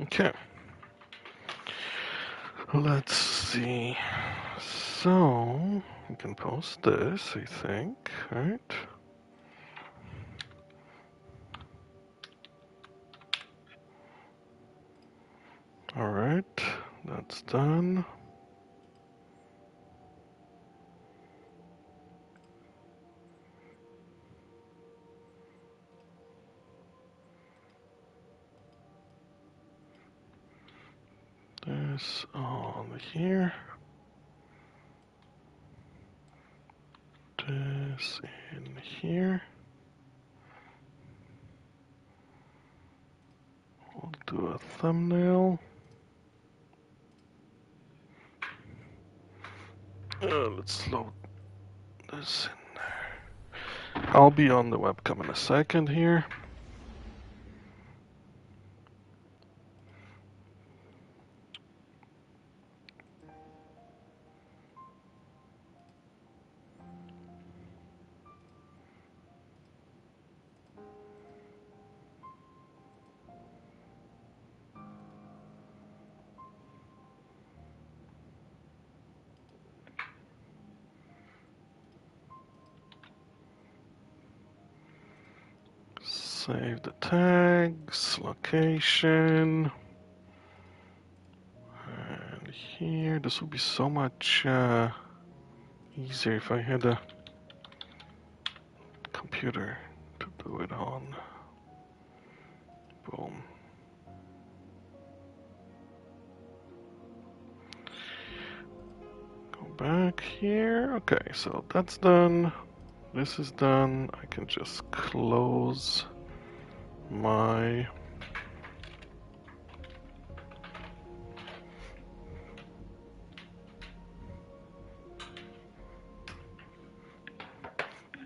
Okay. Let's see. So we can post this, I think, right? All right, that's done. This on here. This in here. We'll do a thumbnail. Let's load this in there. I'll be on the webcam in a second here. Save the tags, location, and here. This would be so much easier if I had a computer to do it on. Boom. Go back here. Okay, so that's done. This is done. I can just close my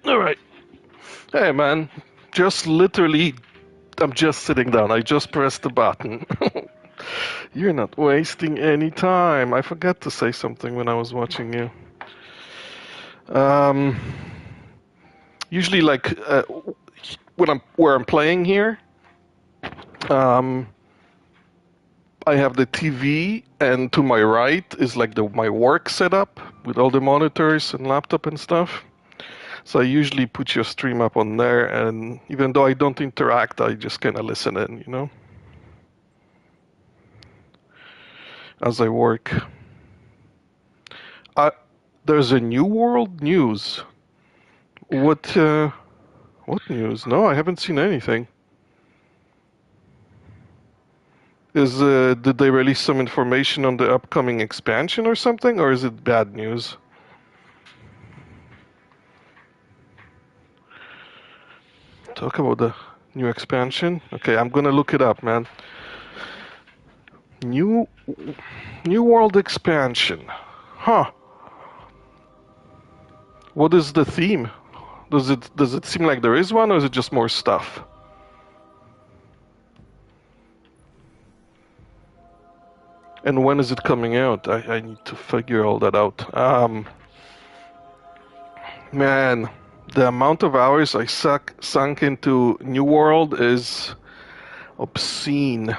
all right. Hey man, just literally I'm just sitting down. I just pressed the button. You're not wasting any time. I forgot to say something when I was watching you. Usually like where I'm playing here, I have the TV, and to my right is like my work setup with all the monitors and laptop and stuff. So I usually put your stream up on there, and even though I don't interact, I just kind of listen in, you know, as I work. There's a New World news. What news? No, I haven't seen anything. Did they release some information on the upcoming expansion or something, or is it bad news? Talk about the new expansion. Okay, I'm gonna look it up, man. New World expansion. Huh. What is the theme? Does it seem like there is one, or is it just more stuff? And when is it coming out? I need to figure all that out. Man, the amount of hours I sunk into New World is obscene.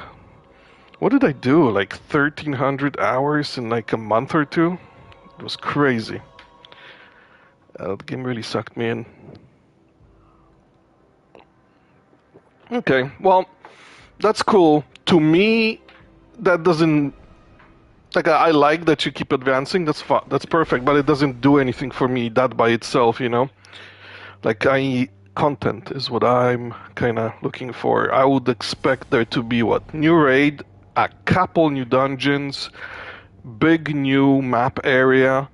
What did I do? Like 1,300 hours in like a month or two? It was crazy. The game really sucked me in. Okay, well, that's cool. To me, that doesn't... Like, I like that you keep advancing, that's perfect, but it doesn't do anything for me, that by itself, you know? Like, content is what I'm kind of looking for. I would expect there to be, new raid, a couple new dungeons, big new map area,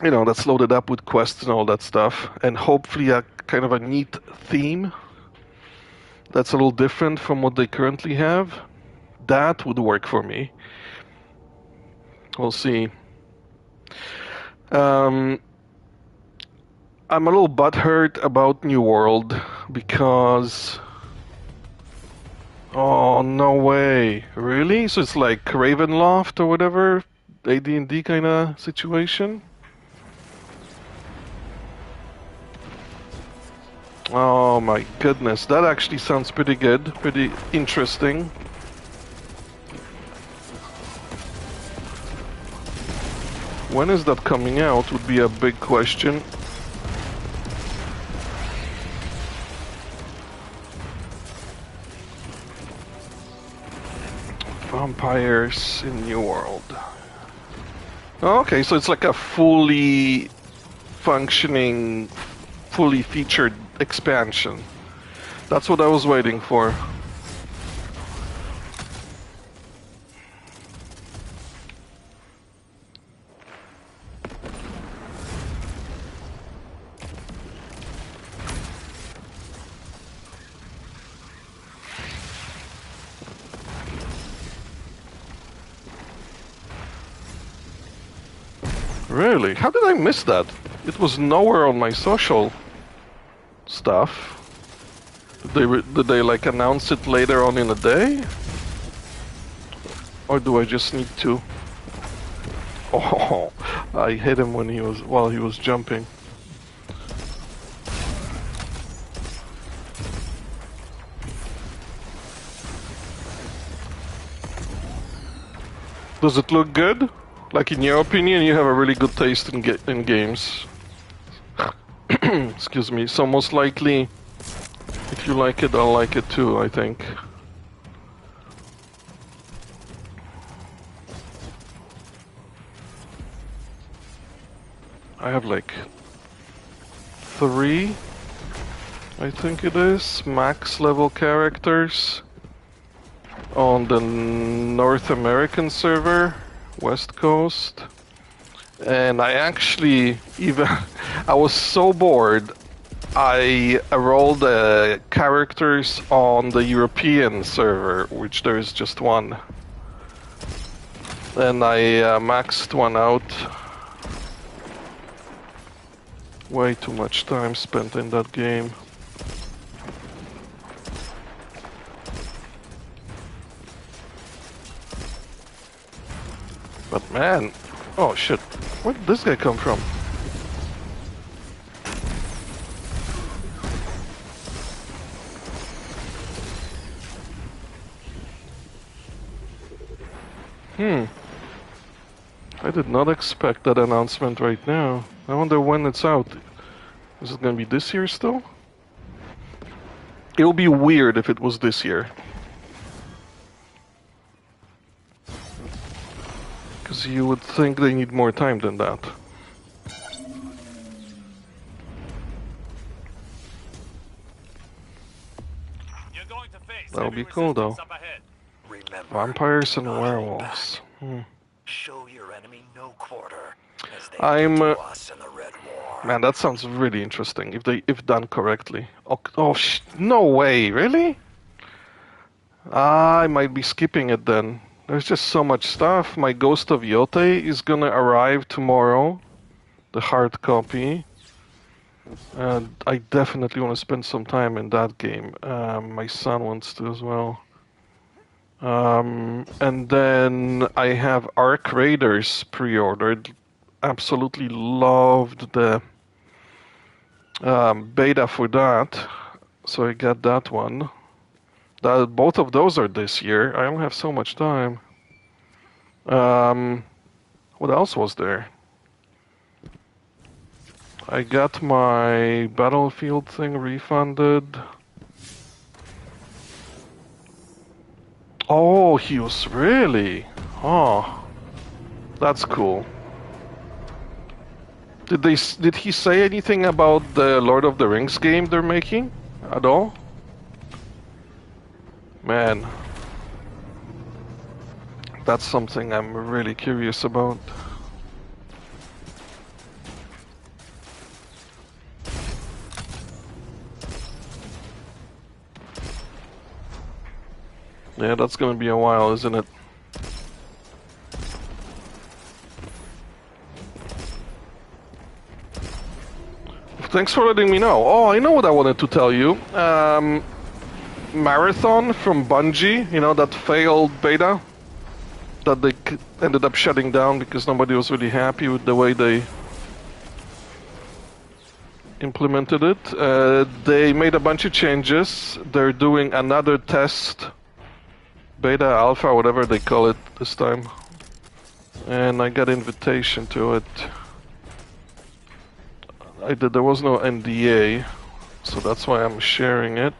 you know, that's loaded up with quests and all that stuff, and hopefully a kind of a neat theme that's a little different from what they currently have. That would work for me. We'll see. I'm a little butthurt about New World because... Oh, no way. Really? So it's like Ravenloft or whatever? AD&D kind of situation? Oh my goodness, that actually sounds pretty good, pretty interesting. When is that coming out would be a big question. Vampires in New World. Okay, so it's like a fully functioning, fully featured expansion. That's what I was waiting for. Really? How did I miss that? It was nowhere on my social stuff. Did they like announce it later on in the day? Or do I just need to? Oh, I hit him while he was jumping. Does it look good? Like, in your opinion, you have a really good taste in games. Excuse me. So most likely, if you like it, I'll like it too, I think. I have like 3, I think it is, max level characters on the North American server. West Coast, and I actually I was so bored I rolled the characters on the European server, which there is just one, and I maxed one out. Way too much time spent in that game. But man, oh shit, where did this guy come from? I did not expect that announcement right now. I wonder when it's out. Is it gonna be this year still? It would be weird if it was this year. Because you would think they need more time than that. That would be cool though. Vampires and werewolves. Show your enemy no quarter, as they I'm did to us in the Red War. Man, that sounds really interesting if done correctly. No way, really? I might be skipping it then. There's just so much stuff. My Ghost of Yote is gonna arrive tomorrow, the hard copy. And I definitely want to spend some time in that game. My son wants to as well. And then I have Ark Raiders pre-ordered. Absolutely loved the beta for that. So I got that one. Both of those are this year. I don't have so much time. What else was there? I got my Battlefield thing refunded. Oh, he was really? Oh, that's cool. Did he say anything about the Lord of the Rings game they're making at all? Man, that's something I'm really curious about. Yeah, that's gonna be a while, isn't it? Thanks for letting me know. Oh, I know what I wanted to tell you. Marathon from Bungie, you know, that failed beta that they ended up shutting down because nobody was really happy with the way they implemented it. They made a bunch of changes. They're doing another test, beta, alpha, whatever they call it this time. And I got invitation to it. There was no NDA, so that's why I'm sharing it.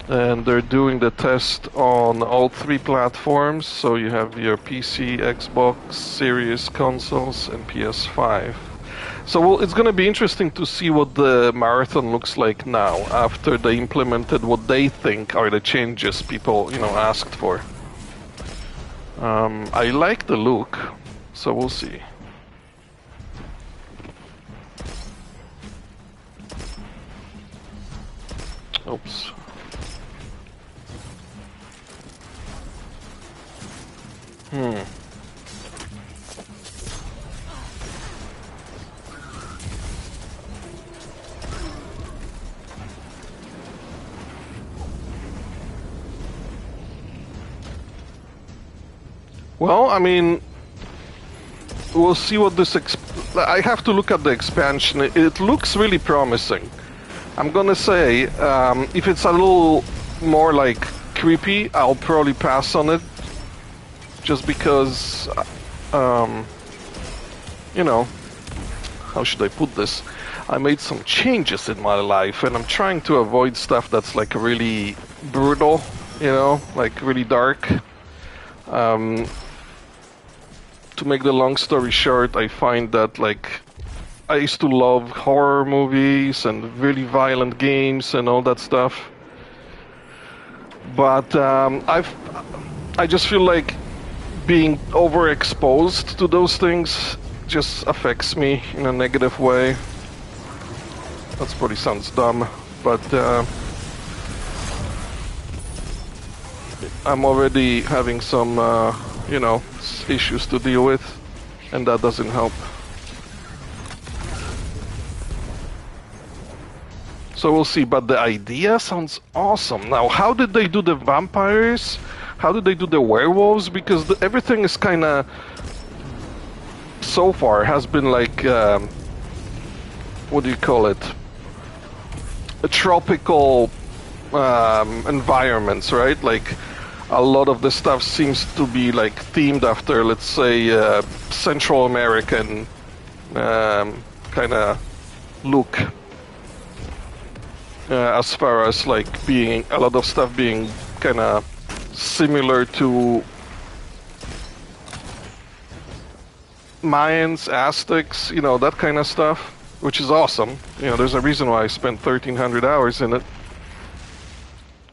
And they're doing the test on all 3 platforms, so you have your PC, Xbox, Series consoles, and PS5. So it's going to be interesting to see what the marathon looks like now, after they implemented what they think are the changes people, asked for. I like the look, so we'll see. Oops. Well, I mean, we'll see what this... I have to look at the expansion. It looks really promising. I'm gonna say, if it's a little more, like, creepy, I'll probably pass on it. Just because, how should I put this? I made some changes in my life, and I'm trying to avoid stuff that's, like, really brutal, like, really dark. To make the long story short, I find that, like, I used to love horror movies and really violent games and all that stuff. But I just feel like being overexposed to those things just affects me in a negative way. That probably sounds dumb, but I'm already having some, issues to deal with, and that doesn't help. So we'll see, but the idea sounds awesome. Now, how did they do the vampires? How did they do the werewolves? Because everything is kind of, so far, has been like, what do you call it? A tropical environments, right? Like, a lot of the stuff seems to be like themed after, let's say, Central American kind of look. As far as like being a lot of stuff being kind of similar to Mayans, Aztecs, that kind of stuff, which is awesome. There's a reason why I spent 1,300 hours in it.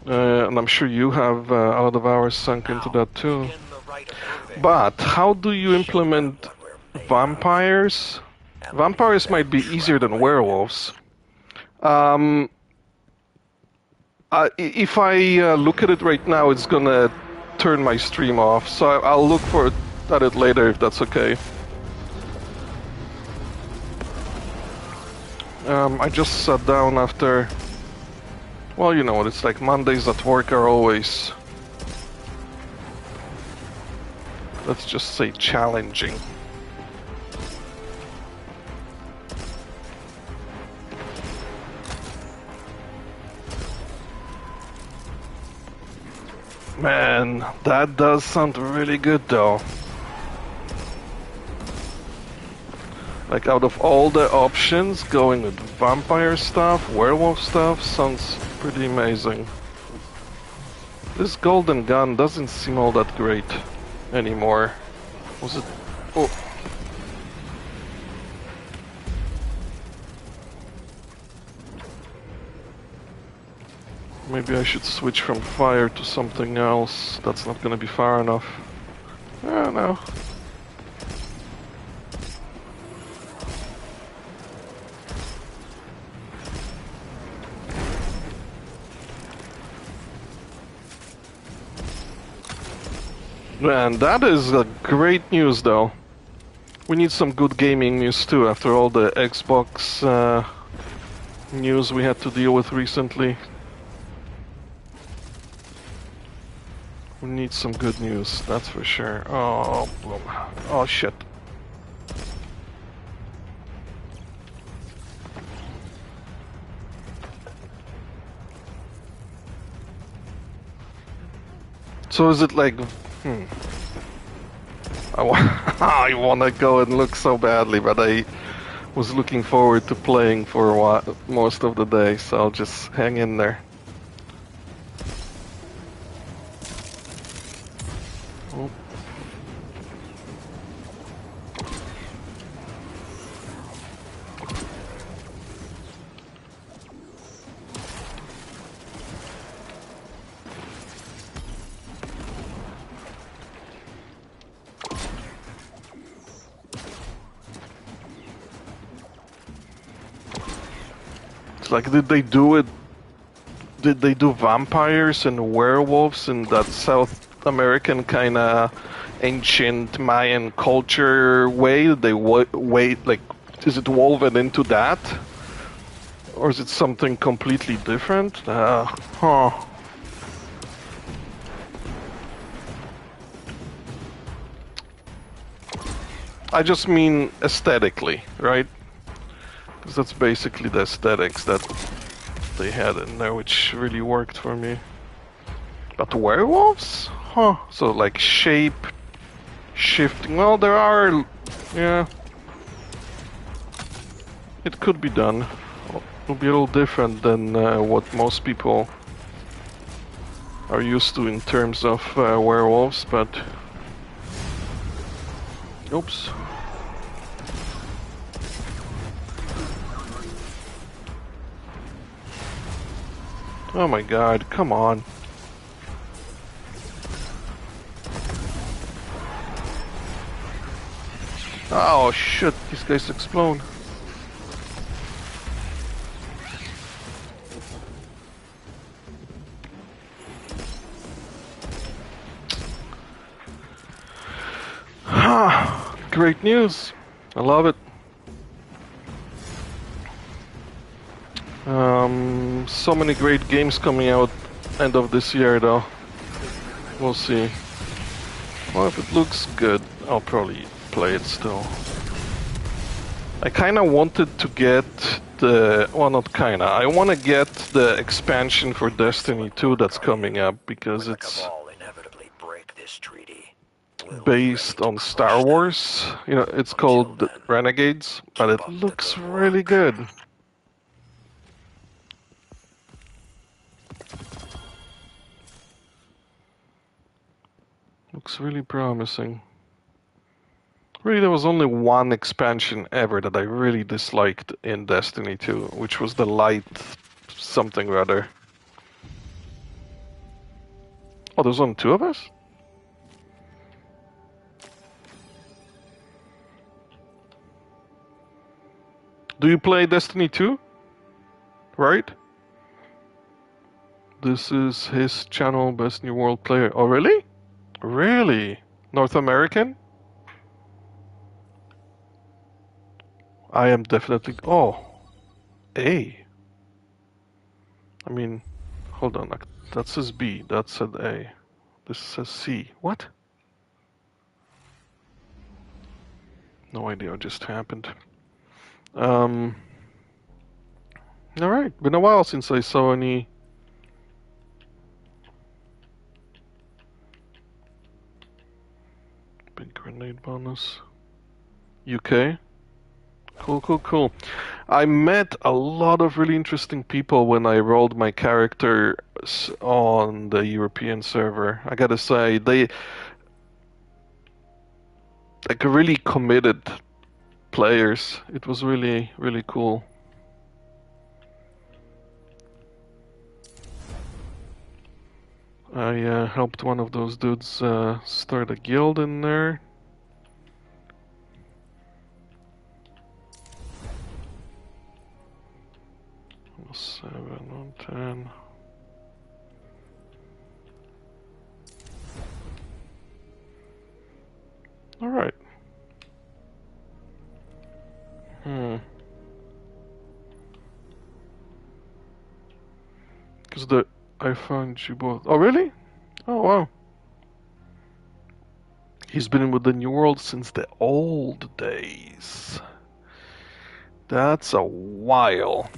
And I'm sure you have a lot of hours sunk into that too. But how do you implement vampires? Vampires might be easier than werewolves. If I look at it right now, it's gonna turn my stream off, so I'll look at it later if that's okay. I just sat down after... Well, you know what it's like. Mondays at work are always... let's just say challenging. Man, that does sound really good though. Like, out of all the options, going with vampire stuff, werewolf stuff, sounds pretty amazing. This golden gun doesn't seem all that great anymore. Was it... oh. Maybe I should switch from fire to something else. That's not gonna be far enough. I don't know. Man, that is great news though. We need some good gaming news too after all the Xbox news we had to deal with recently. We need some good news, that's for sure. Oh, boom. Oh shit. So is it like... I want to go and look so badly, but I was looking forward to playing for a while, most of the day, so I'll just hang in there. Oh. It's like, did they do it? Did they do vampires and werewolves in that South American kind of ancient Mayan culture way? Did they wait, like, is it woven into that? Or is it something completely different? Huh. I just mean aesthetically, right? Because that's basically the aesthetics that they had in there, which really worked for me. But werewolves? Huh. So, like, shape shifting. Well, there are. Yeah. It could be done. It'll be a little different than what most people are used to in terms of werewolves, but. Oops. Oh my god, come on. Oh shit, these guys explode. Great news. I love it. So many great games coming out end of this year though. We'll see. Well, if it looks good, I'll probably play it still. I kinda wanted to get the... well, not kinda. I want to get the expansion for Destiny 2 that's coming up, because it's based on Star Wars. You know, it's called Renegades, but it looks really good. Looks really promising. Really, there was only one expansion ever that I really disliked in Destiny 2, which was the light something or other. Oh, there's only two of us? Do you play Destiny 2? Right? This is his channel, Best New World Player. Oh, really? Really? North American? I am definitely... oh. A. I mean, hold on. That says B. That said A. This says C. What? No idea what just happened. Alright. Been a while since I saw any... big grenade bonus. UK? Cool, cool, cool. I met a lot of really interesting people when I rolled my characters on the European server. I gotta say, they like really committed players. It was really, really cool. I helped one of those dudes start a guild in there. Almost 7 on 10. All right. Because I found you both. Oh, really? Oh, wow. He's been with the New World since the old days. That's a while.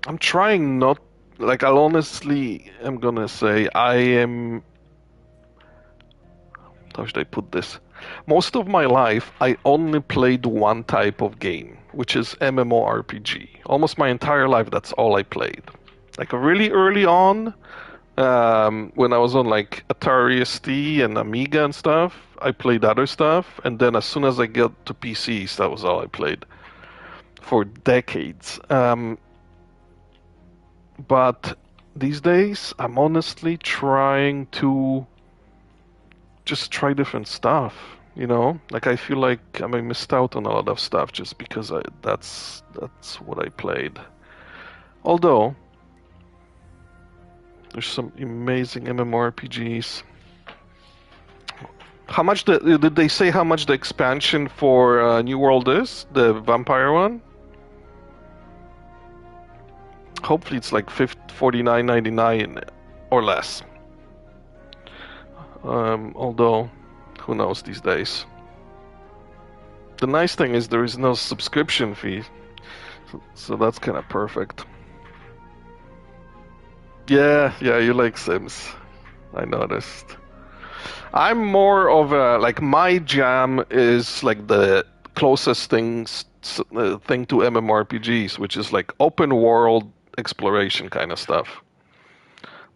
I'm trying not... like, I'll honestly am gonna say I am how should I put this? Most of my life, I only played one type of game, which is MMORPG. Almost my entire life, that's all I played. Like really early on, when I was on like Atari ST and Amiga and stuff, I played other stuff. And then as soon as I got to PCs, that was all I played for decades. But these days, I'm honestly trying to just try different stuff, you know? Like I feel like I missed out on a lot of stuff just because that's what I played. Although there's some amazing MMORPGs. How much did they say how much the expansion for New World is? The vampire one? Hopefully it's like $49.99 or less. Although, who knows these days. The nice thing is there is no subscription fee, so that's kind of perfect. Yeah, you like Sims. I noticed. I'm more of a, like, my jam is like the closest thing to MMORPGs, which is like open world exploration kind of stuff.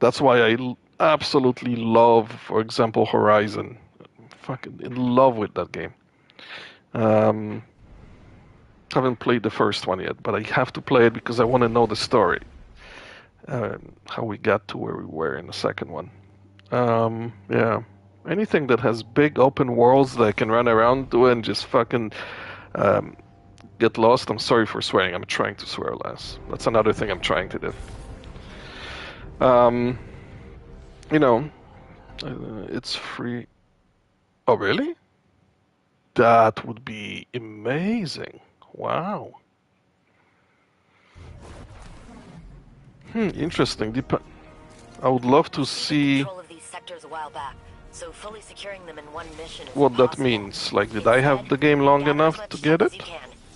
That's why I absolutely love, for example, Horizon. I'm fucking in love with that game. Haven't played the first one yet, but I have to play it because I want to know the story. How we got to where we were in the second one. Yeah. Anything that has big open worlds that I can run around to and just fucking get lost. I'm sorry for swearing. I'm trying to swear less. That's another thing I'm trying to do. You know, it's free. Oh, really? That would be amazing. Wow. Interesting. I would love to see Control of these sectors a while back, so fully securing them in one mission is what that impossible. means. Like, did I have the game long enough to get it?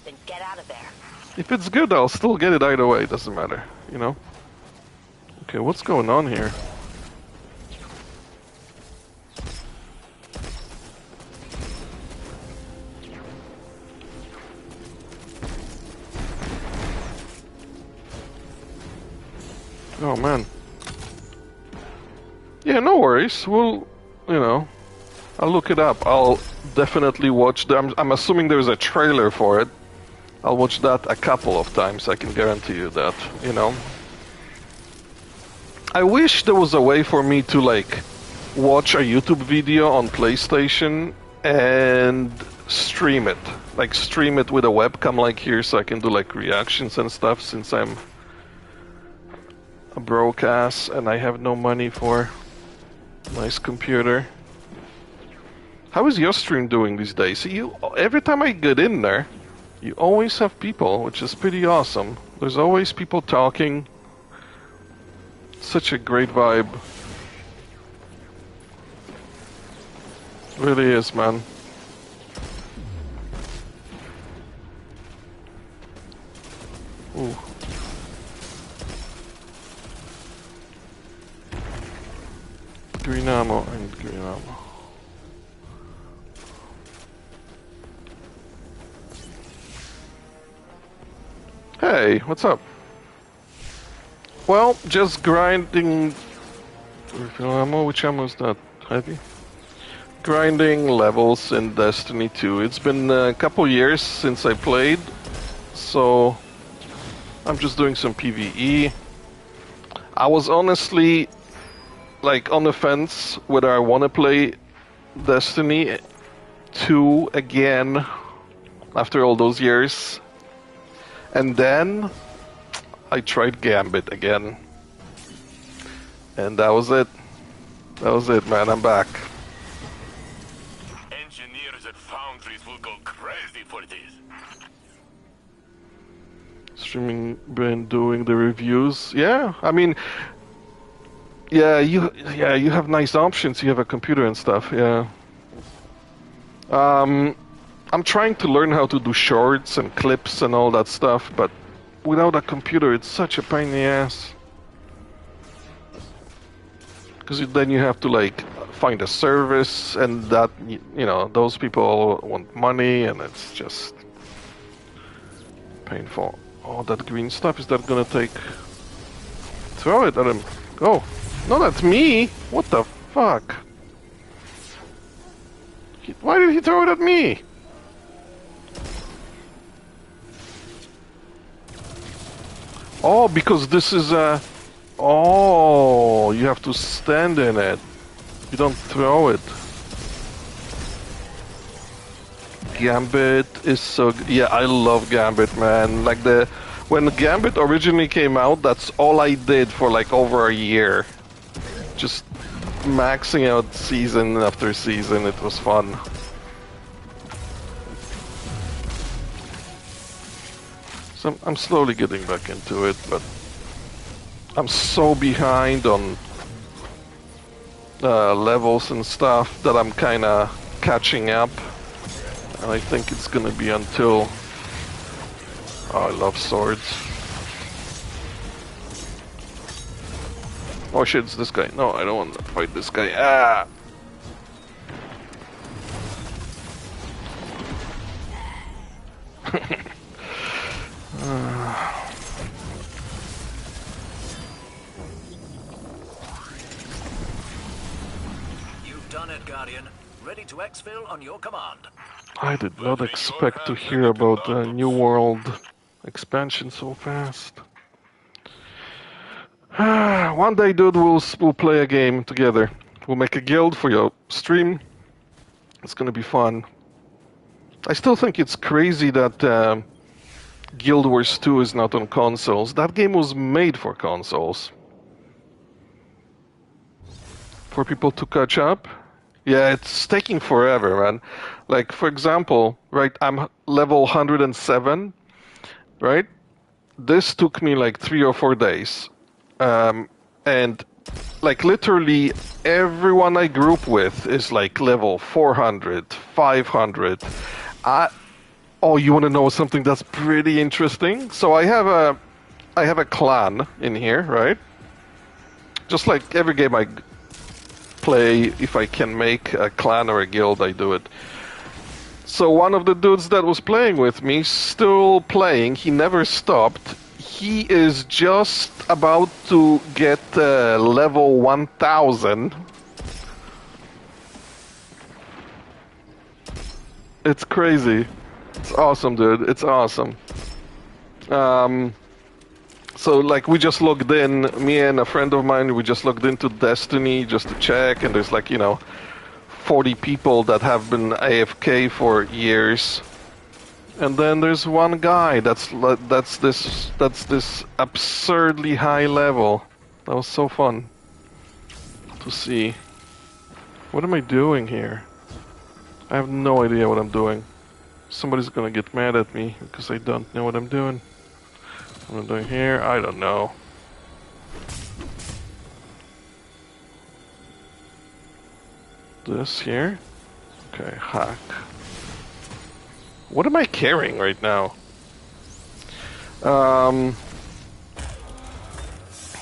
Then get out of there. If it's good, I'll still get it either way. It doesn't matter, you know? Okay, what's going on here? Oh, man. Yeah, no worries. We'll, you know, I'll look it up. I'll definitely watch I'm assuming there's a trailer for it. I'll watch that a couple of times, I can guarantee you that, you know. I wish there was a way for me to, like, watch a YouTube video on PlayStation and stream it. Like, stream it with a webcam like here so I can do, like, reactions and stuff since I'm a broke ass and I have no money for a nice computer. How is your stream doing these days? Every time I get in there, you always have people, which is pretty awesome. There's always people talking. Such a great vibe. Really is, man. Ooh. Green ammo, I need green ammo. Hey, what's up? Well, just grinding. Refill ammo? Which ammo is that? Heavy? Grinding levels in Destiny 2. It's been a couple years since I played, so I'm just doing some PvE. I was honestly, like, on the fence whether I want to play Destiny 2 again after all those years. And then I tried Gambit again. And that was it. That was it, man. I'm back. Engineers at foundries will go crazy for this. Streaming, been doing the reviews. Yeah, I mean, yeah, you have nice options. You have a computer and stuff. Yeah. I'm trying to learn how to do shorts and clips and all that stuff, but without a computer, it's such a pain in the ass. Because then you have to, like, find a service, and that, you know, those people want money, and it's just painful. Oh, that green stuff, is that gonna take... Throw it at him. Go. No, that's me! What the fuck? Why did he throw it at me? Oh, because this is a... Oh, you have to stand in it. You don't throw it. Gambit is so... Yeah, I love Gambit, man. Like when Gambit originally came out, that's all I did for like over a year. Just maxing out season after season. It was fun. So I'm slowly getting back into it, but I'm so behind on levels and stuff that I'm kind of catching up. And I think it's gonna be until... Oh, I love swords. Oh shit, it's this guy. No, I don't want to fight this guy. Ah! You've done it, Guardian. Ready to exfil on your command. I did not expect to hear about the New World expansion so fast. One day, dude, we'll play a game together. We'll make a guild for your stream. It's gonna be fun. I still think it's crazy that Guild Wars 2 is not on consoles. That game was made for consoles. For people to catch up. Yeah, it's taking forever, man. Like, for example, right, I'm level 107, right? This took me like 3 or 4 days. And like literally everyone I group with is like level 400, 500. Oh, you want to know something that's pretty interesting? So I have a clan in here, right? Just like every game I play, if I can make a clan or a guild, I do it. So one of the dudes that was playing with me, still playing, he never stopped. He is just about to get level 1000. It's crazy. It's awesome, dude. It's awesome. So, like, we just logged in, me and a friend of mine, we just logged into Destiny just to check, and there's like, 40 people that have been AFK for years. And then there's one guy that's this absurdly high level. That was so fun to see. What am I doing here? I have no idea what I'm doing. Somebody's gonna get mad at me because I don't know what I'm doing. What I'm doing here, I don't know. This here? Okay, hack. What am I carrying right now?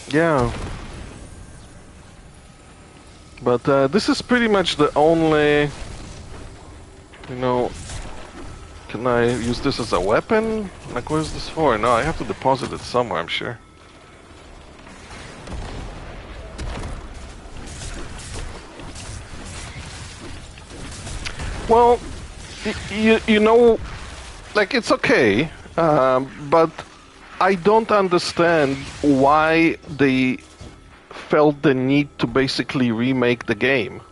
Yeah. But this is pretty much the only... Can I use this as a weapon? Like, what is this for? No, I have to deposit it somewhere, I'm sure. Well, like, it's okay, but I don't understand why they felt the need to basically remake the game.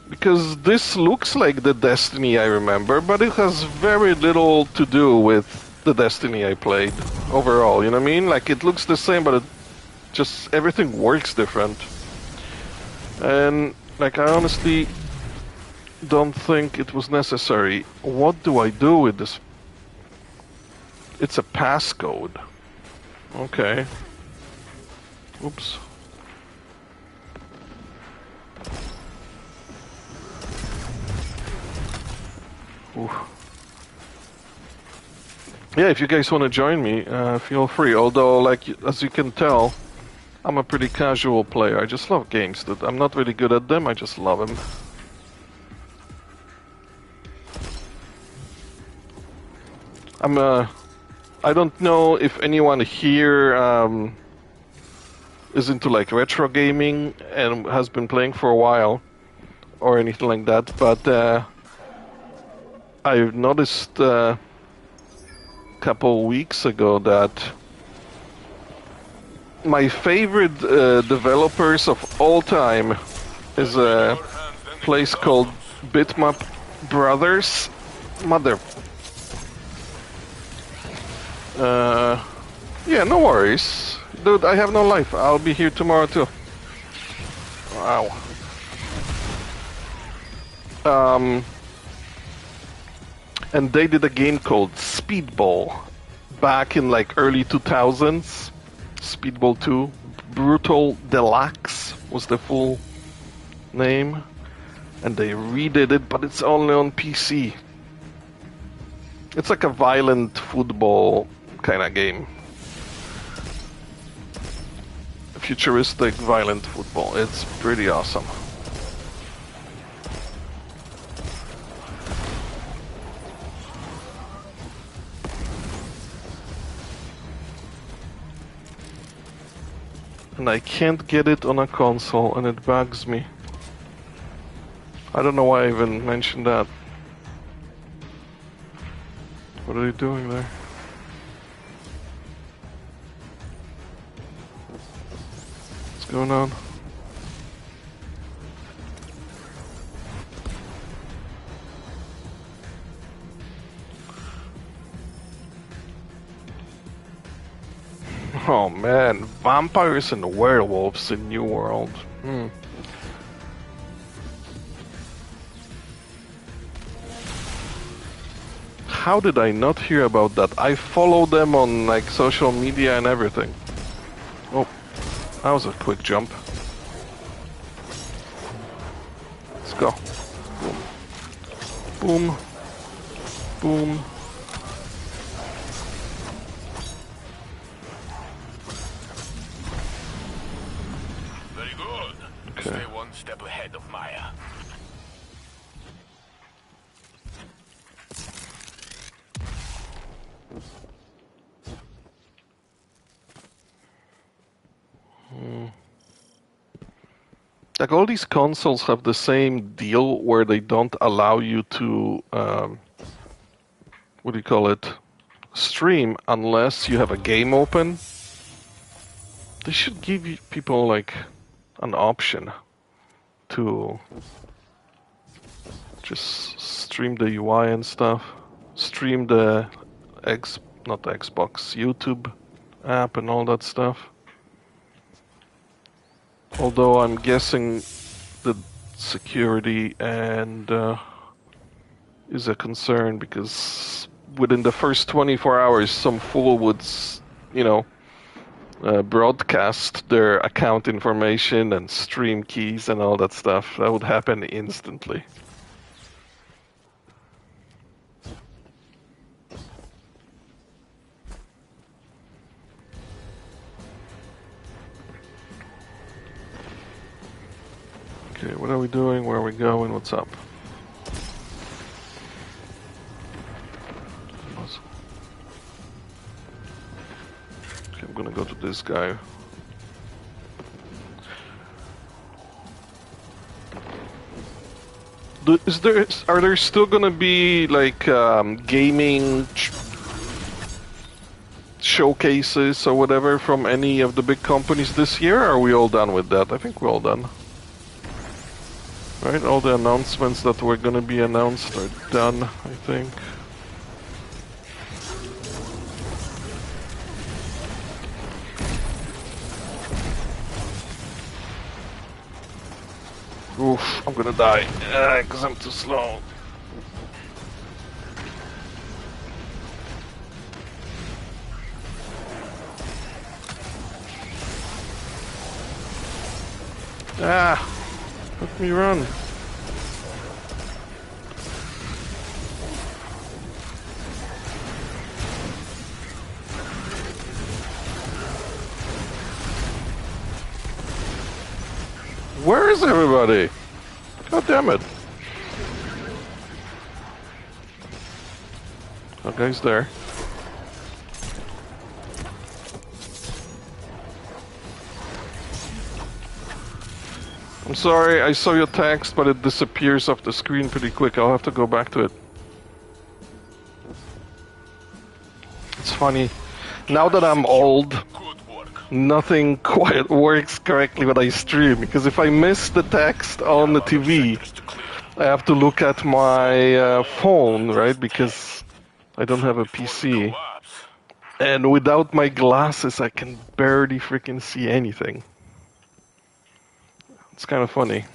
Because this looks like the Destiny I remember, but it has very little to do with the Destiny I played overall, you know what I mean? Like, it looks the same, but everything works different. And, like, I honestly don't think it was necessary. What do I do with this? It's a passcode. Okay. Oops. Oof. Yeah, if you guys want to join me, feel free. Although, like, as you can tell, I'm a pretty casual player. I just love games, dude. I'm not really good at them, I just love them. I don't know if anyone here is into like retro gaming and has been playing for a while or anything like that, but I've noticed a couple weeks ago that my favorite developers of all time is a place called Bitmap Brothers. Mother. Yeah, no worries. Dude, I have no life. I'll be here tomorrow too. Wow. And they did a game called Speedball back in like early 2000s. Speedball 2. Brutal Deluxe was the full name. And they redid it, but it's only on PC. It's like a violent football kind of game. Futuristic violent football. It's pretty awesome. And I can't get it on a console, and it bugs me. I don't know why I even mentioned that. What are you doing there? What's going on? Oh man, vampires and werewolves in New World. How did I not hear about that? I follow them on like social media and everything. Oh, that was a quick jump. Let's go. Boom. Boom. Boom. Very good. Okay. Stay one step ahead of Maya. Like all these consoles have the same deal where they don't allow you to, what do you call it, stream unless you have a game open. They should give people like an option to just stream the UI and stuff, stream the not the Xbox, YouTube app and all that stuff. Although I'm guessing the security and is a concern because within the first 24 hours, some fool would, broadcast their account information and stream keys and all that stuff. That would happen instantly. Okay, what are we doing? Where are we going? What's up? Okay, I'm gonna go to this guy. Are there still gonna be like gaming showcases or whatever from any of the big companies this year? Or are we all done with that? I think we're all done. Right, all the announcements that were gonna be announced are done, I think. Oof, I'm gonna die, because I'm too slow. Ah! Let me run. Where is everybody? God damn it. Okay, he's there. I'm sorry, I saw your text, but it disappears off the screen pretty quick. I'll have to go back to it. It's funny. Now that I'm old, nothing quite works correctly when I stream, because if I miss the text on the TV, I have to look at my phone, right? Because I don't have a PC. And without my glasses, I can barely freaking see anything. It's kind of funny.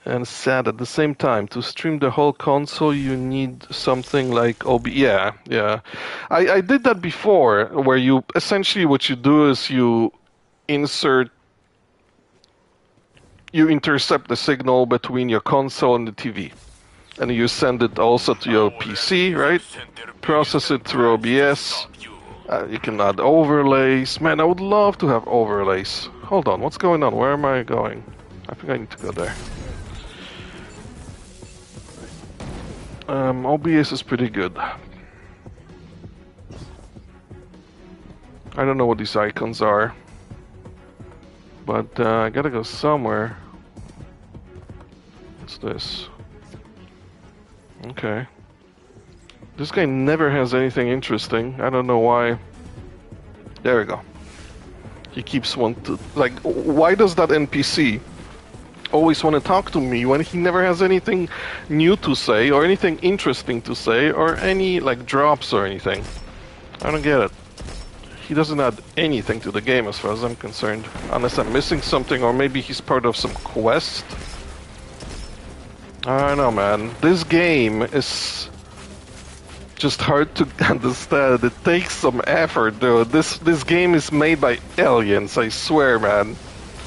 And sad at the same time. To stream the whole console, you need something like OBS. Yeah. I did that before, where you essentially what you do is you intercept the signal between your console and the TV. And you send it also to your PC, right? Process it through OBS. You can add overlays. Man, I would love to have overlays. Hold on, what's going on? Where am I going? I think I need to go there. OBS is pretty good. I don't know what these icons are. But I gotta go somewhere. What's this? Okay. This guy never has anything interesting. I don't know why. There we go. He keeps wanting to... Like, why does that NPC always want to talk to me when he never has anything new to say, or anything interesting to say, or any, like, drops or anything? I don't get it. He doesn't add anything to the game as far as I'm concerned. Unless I'm missing something, or maybe he's part of some quest. I don't know, man. This game is just hard to understand. It takes some effort, dude. This game is made by aliens, I swear, man.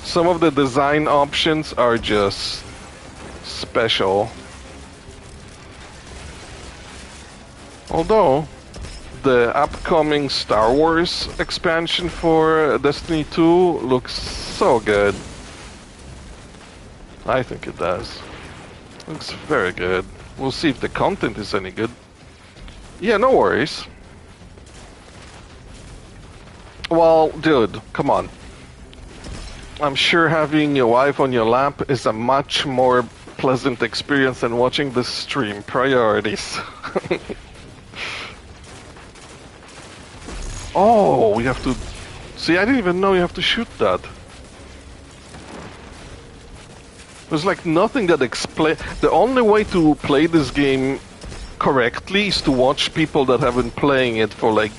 Some of the design options are just special. Although, the upcoming Star Wars expansion for Destiny 2 looks so good. I think it does. Looks very good. We'll see if the content is any good. Yeah, no worries. Well, dude, come on. I'm sure having your wife on your lap is a much more pleasant experience than watching this stream. Priorities. Oh, we have to... See, I didn't even know you have to shoot that. There's like nothing that explain. The only way to play this game correctly is to watch people that have been playing it for like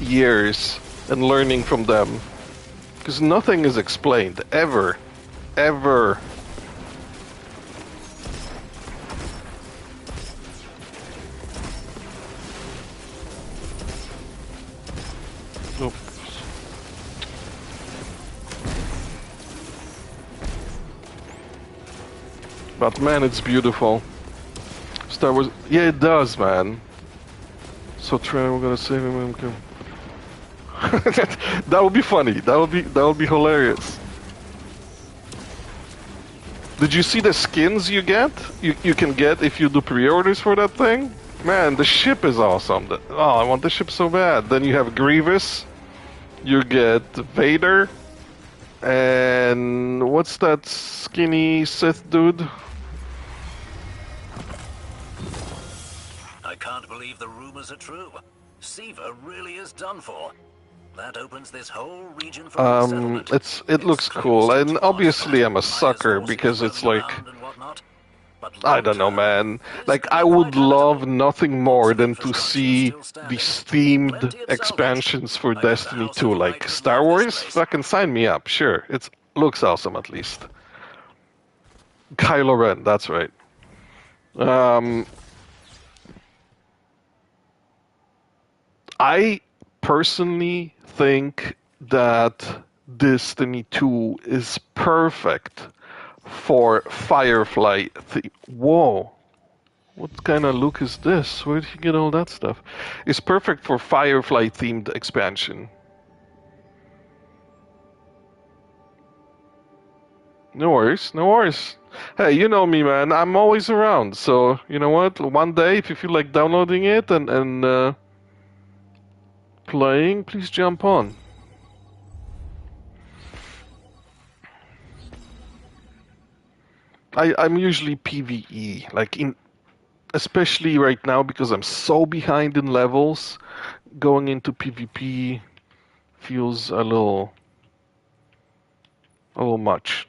years and learning from them. Because nothing is explained, ever. Ever. Oops. But man, it's beautiful. Star Wars, yeah, it does, man. So Trey, we're gonna save him. That would be funny. That would be hilarious. Did you see the skins you get? You can get if you do pre-orders for that thing? Man, the ship is awesome. Oh, I want the ship so bad. Then you have Grievous. You get Vader. And what's that skinny Sith dude? I can't believe the rumors are true. Siva really is done for. That opens this whole region for resettlement. It looks cool, and obviously I'm a sucker because it's like, I don't know, man. Like, I would love nothing more than to see these themed expansions for Destiny 2, like Star Wars. Fucking sign me up, sure. It looks awesome, at least. Kylo Ren, that's right. I personally think that Destiny 2 is perfect for Firefly. Whoa. What kind of look is this? Where did you get all that stuff? It's perfect for Firefly themed expansion. No worries, no worries. Hey, you know me, man. I'm always around. So you know what? One day, if you feel like downloading it and playing, please jump on. I'm usually PvE, like especially right now because I'm so behind in levels. Going into PvP feels a little much.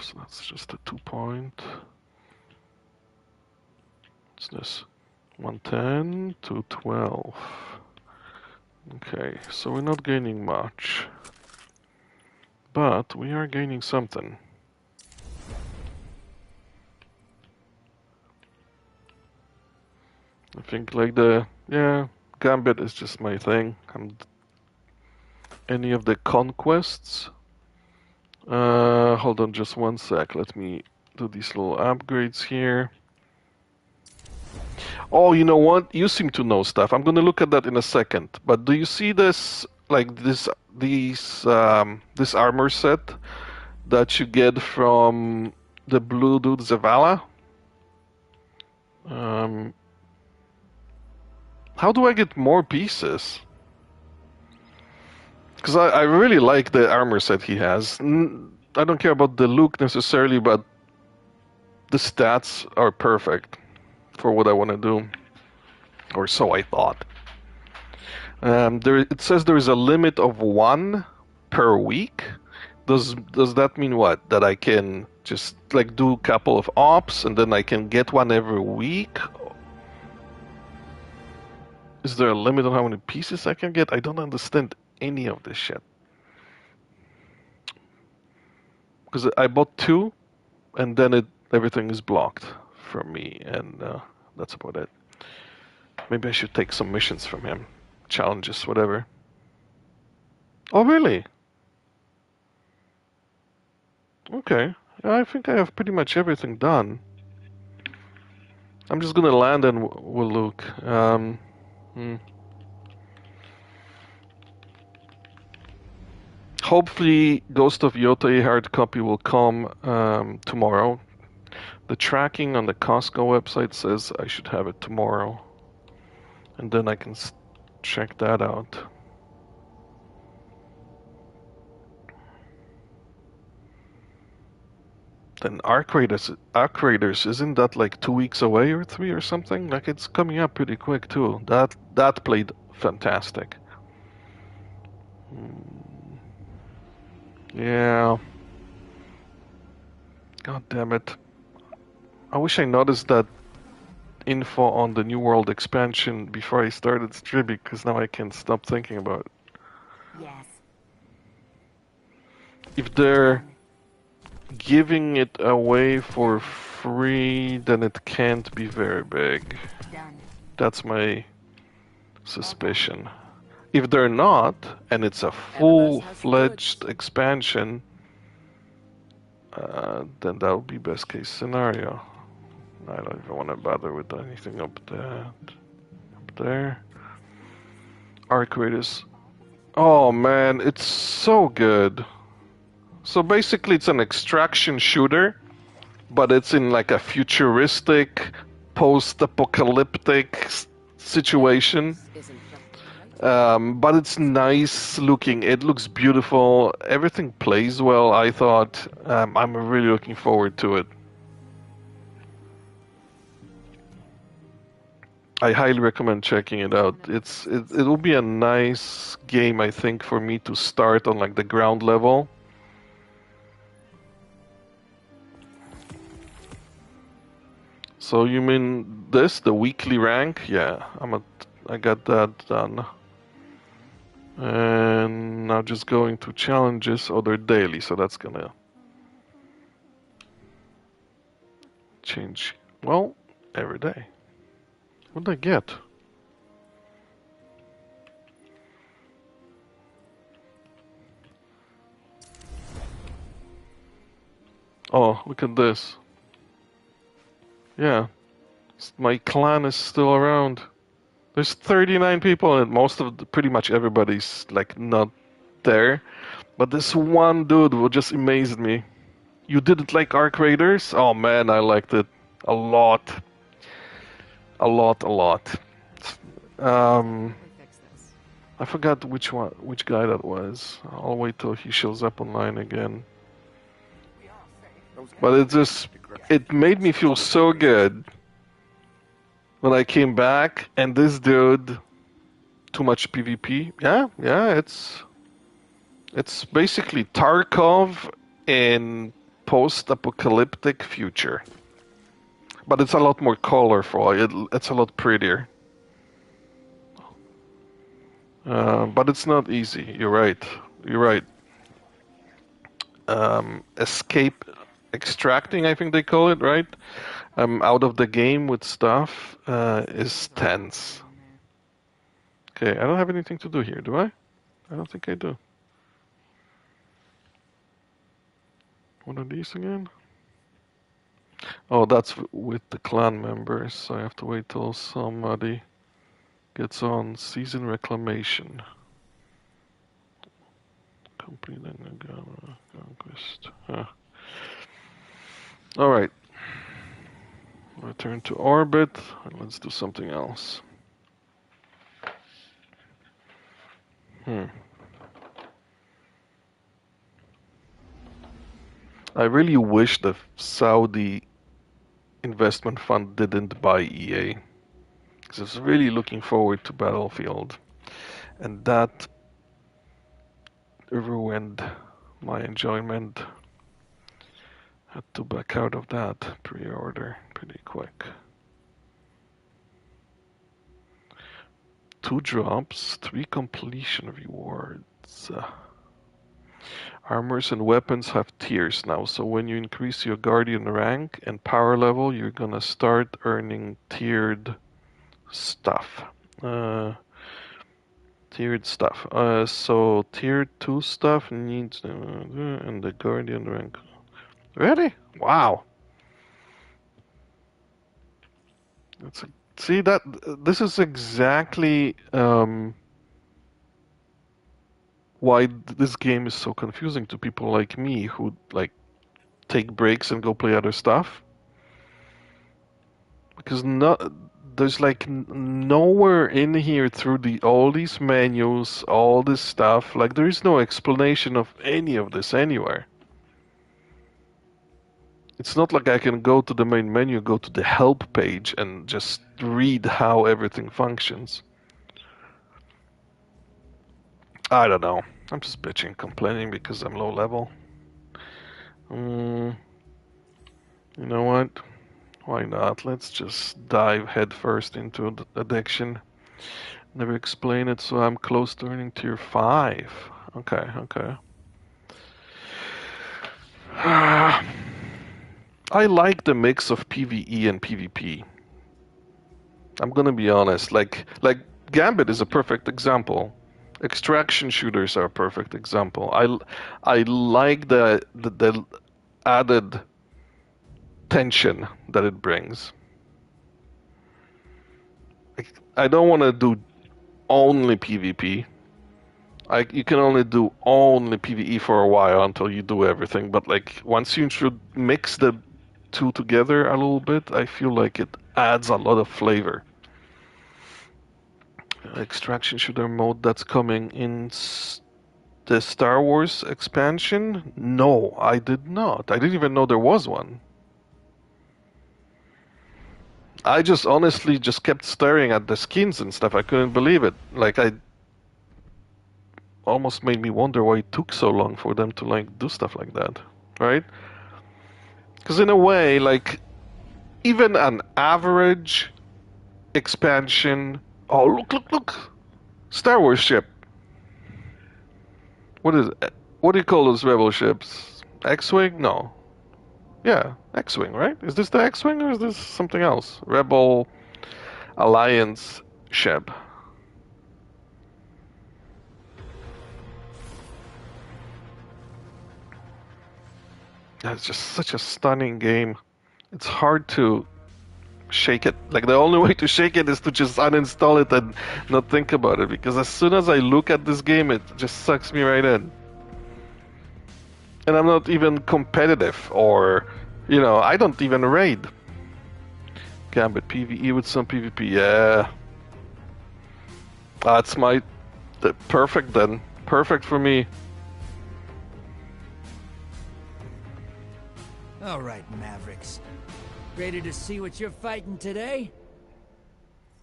So that's just a 2-point. What's this? 110 to 12. Okay, so we're not gaining much. But we are gaining something. I think like Gambit is just my thing. Any of the conquests? Hold on just one sec. Let me do these little upgrades here. Oh, you know what? You seem to know stuff. I'm gonna look at that in a second. But do you see this, like this armor set that you get from the blue dude Zavala? How do I get more pieces? Because I really like the armor set he has. I don't care about the look necessarily, but the stats are perfect for what I want to do. Or so I thought. It says there is a limit of 1 per week. Does that mean what? That I can just like do a couple of ops and then I can get one every week? Is there a limit on how many pieces I can get? I don't understand any of this shit. Because I bought 2 and then everything is blocked from me, and that's about it. Maybe I should take some missions from him. Challenges, whatever. Oh, really? Okay. I think I have pretty much everything done. I'm just gonna land and we'll look. Hopefully, Ghost of Yota hard copy will come tomorrow. The tracking on the Costco website says I should have it tomorrow. And then I can check that out. Then Arc Raiders, isn't that like 2 weeks away or 3 or something? Like it's coming up pretty quick too. That played fantastic. Yeah. God damn it. I wish I noticed that info on the New World expansion before I started streaming, because now I can't stop thinking about it. Yes. If they're giving it away for free, then it can't be very big. Done. That's my suspicion. If they're not, and it's a full-fledged expansion, then that would be best case scenario. I don't even want to bother with anything up there. Arc Raiders. Oh man, it's so good. So basically it's an extraction shooter, but it's in like a futuristic, post-apocalyptic situation. But it's nice looking. It looks beautiful. Everything plays well, I thought. I'm really looking forward to it. I highly recommend checking it out. It'll be a nice game, I think, for me to start on like the ground level. So you mean this, the weekly rank? Yeah, I got that done. And now just going to challenges. Oh, they're daily, so that's gonna change. Well, every day. What did I get? Oh, look at this. Yeah, my clan is still around. There's 39 people, and pretty much everybody's like not there. But this one dude who just amazed me. You didn't like Arc Raiders? Oh man, I liked it a lot, a lot, a lot. Um, I forgot which guy that was. I'll wait till he shows up online again. But it made me feel so good when I came back, and this dude, too much PvP. Yeah, it's basically Tarkov in post-apocalyptic future, but it's a lot more colorful. It's a lot prettier. But it's not easy. You're right. You're right. Escape extracting, I think they call it, right? Out of the game with stuff is tense. Okay, I don't have anything to do here, do I? I don't think I do. What are these again? Oh, that's with the clan members, so I have to wait till somebody gets on. Season reclamation. Completing the conquest. Alright. Return to orbit, and let's do something else. I really wish the Saudi investment fund didn't buy EA, because I was really looking forward to Battlefield, and that ruined my enjoyment. Had to back out of that pre-order pretty quick. 2 drops, 3 completion rewards. Armors and weapons have tiers now, so when you increase your Guardian rank and power level, you're gonna start earning tiered stuff. Tiered stuff. So tier 2 stuff needs and the Guardian rank. Really? Wow. See that this is exactly why this game is so confusing to people like me who like take breaks and go play other stuff. Because there's like nowhere in here through all these menus, all this stuff. Like there is no explanation of any of this anywhere. It's not like I can go to the main menu, go to the help page, and just read how everything functions. I don't know. I'm just bitching, complaining because I'm low level. You know what? Why not? Let's just dive headfirst into addiction. Never explain it, so I'm close to earning tier 5. Okay. I like the mix of PvE and PvP. I'm gonna be honest. Like Gambit is a perfect example. Extraction shooters are a perfect example. I like the added tension that it brings. I don't want to do only PvP. You can only do only PvE for a while until you do everything. But like once you should mix the two together a little bit, I feel like it adds a lot of flavor. Extraction shooter mode that's coming in the Star Wars expansion? No, I did not. I didn't even know there was one. I just honestly just kept staring at the skins and stuff. I couldn't believe it. Like I almost made me wonder why it took so long for them to like do stuff like that, right? Because in a way, like even an average expansion. Oh, look! Star Wars ship. What is it? What do you call those rebel ships? X-wing? No. Yeah, X-wing, right? Is this the X-wing or is this something else? Rebel Alliance ship. That's just such a stunning game. It's hard to shake it. Like the only way to shake it is to just uninstall it and not think about it. Because as soon as I look at this game, it just sucks me right in. And I'm not even competitive, or, you know, I don't even raid. Gambit PvE with some PvP, yeah. That's perfect then. Perfect for me. All right, Mavericks. Ready to see what you're fighting today?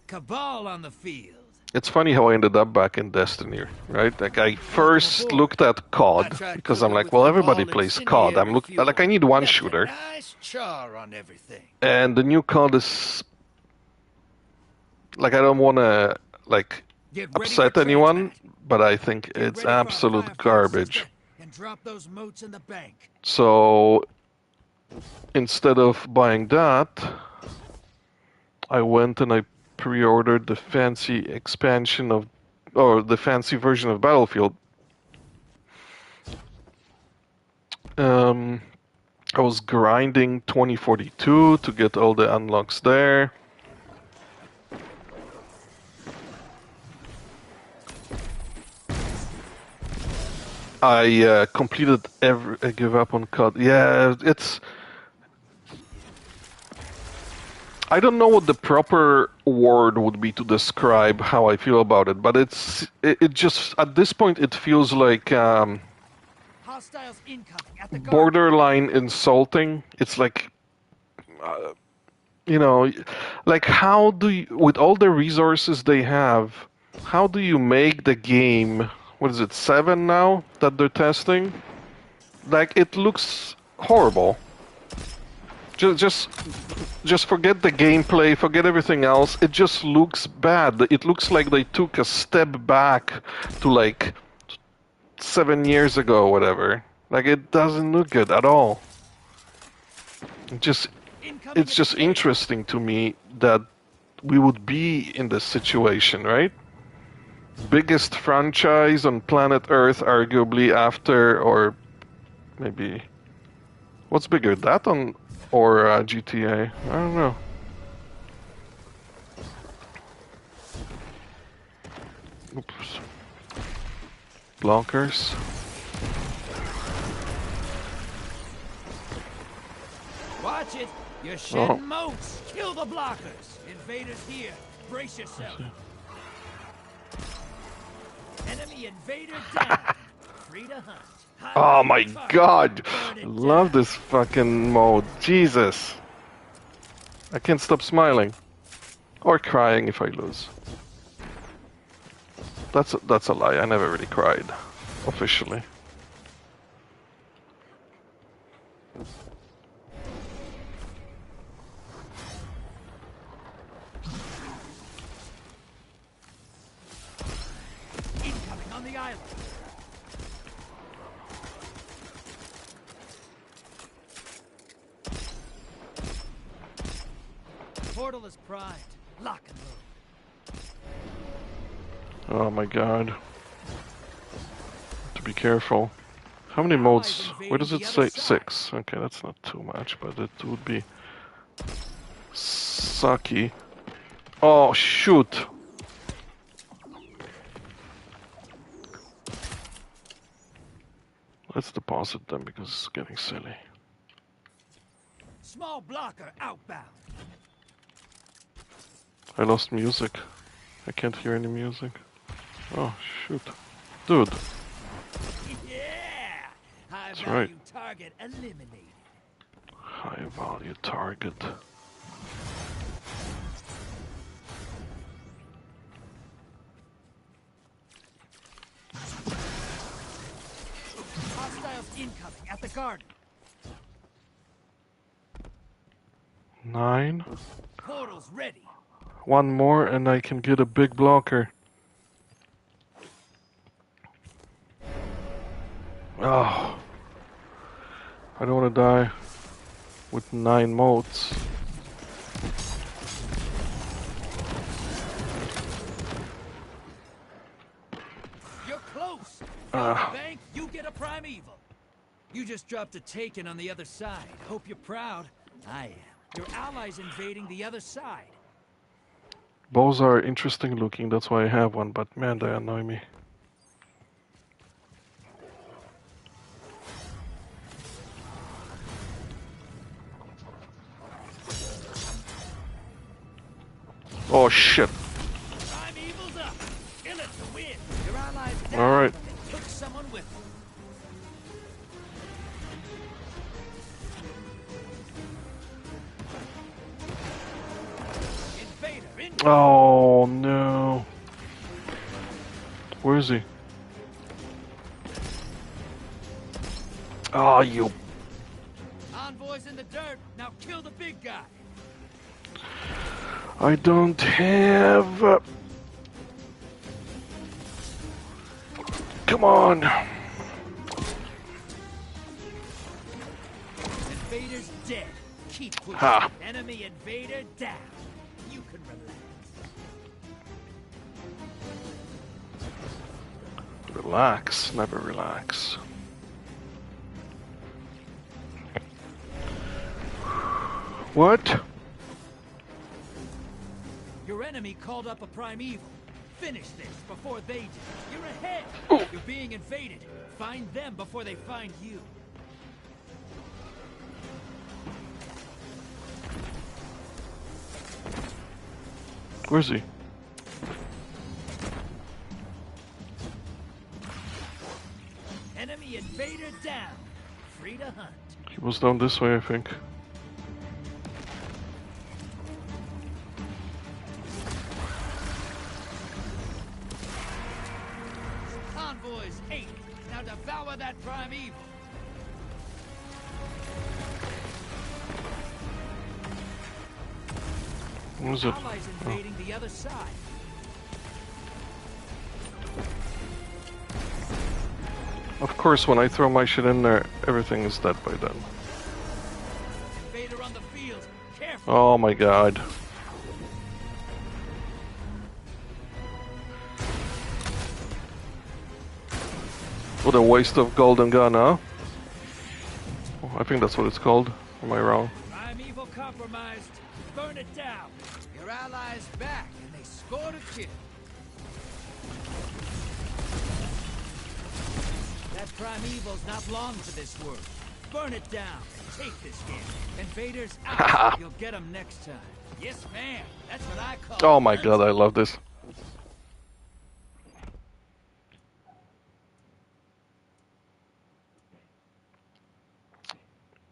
Cabal on the field. It's funny how I ended up back in Destiny, right? Like I first looked at COD because I'm like, well, everybody plays COD. I need one shooter. Nice char on everything. And the new COD is like, I don't want to like upset anyone, but I think it's absolute garbage. And drop those motes in the bank. So instead of buying that, I went and I pre-ordered the fancy expansion of, or the fancy version of Battlefield. I was grinding 2042 to get all the unlocks there. I completed I give up on COD. Yeah, it's... I don't know what the proper word would be to describe how I feel about it, but it just, at this point, it feels like Hostiles incoming at the guard. borderline insulting. It's like, you know, like how do you, with all the resources they have, how do you make the game, what is it, 7 now that they're testing? Like, it looks horrible. Just forget the gameplay, forget everything else. It just looks bad. It looks like they took a step back to like 7 years ago or whatever. Like, it doesn't look good at all. It's just interesting to me that we would be in this situation, right? Biggest franchise on planet Earth, arguably, after, or maybe... What's bigger, that or GTA? I don't know. Oops. Blockers. Watch it. You're shedding motes. Kill the blockers. Invaders here. Brace yourself. Enemy invader down. Free to hunt. Oh my god! I love this fucking mode. Jesus. I can't stop smiling. Or crying if I lose. That's a lie. I never really cried. Officially. Incoming on the island. Portal is primed. Lock and load. Oh my god. To be careful. How many modes? Where does it say? 6. Okay, that's not too much, but it would be sucky. Oh, shoot! Let's deposit them because it's getting silly. Small blocker outbound. I lost music. I can't hear any music. Oh, shoot. Dude. Yeah! High That's value right. target eliminated. High value target. Hostiles incoming at the garden. 9. Portal's ready. 1 more and I can get a big blocker. Oh. I don't want to die with 9 motes. You're close. Bank, you get a primeval. You just dropped a taken on the other side. Hope you're proud. I am. Your allies invading the other side. Bows are interesting looking, that's why I have one, but man, they annoy me. Oh shit. Primeval's up. Kill it to win. Your allies down. All right. They took someone with them. Oh no. Where is he? Oh, you. Envoys in the dirt. Now kill the big guy. I don't have. Come on. Invader's dead. Keep pushing. Ha. Enemy invader down. You can relax. Relax, never relax. What? Your enemy called up a primeval. Finish this before they do. You're ahead. Ooh. You're being invaded. Find them before they find you. Where's he? Enemy invader down. Free to hunt. He was down this way, I think. Envoys 8. Now devour that primeval. What is it? Allies invading the other side. Of course, when I throw my shit in there, everything is dead by then. Invader on the field. Careful. Oh my god. What a waste of golden gun, huh? Oh, I think that's what it's called. Am I wrong? Primeval compromised. Burn it down. Your allies back, and they scored a kill. That primeval's not long for this world. Burn it down and take this game. Invaders out. You'll get them next time. Yes, ma'am. That's what I call. Oh my god, I love this.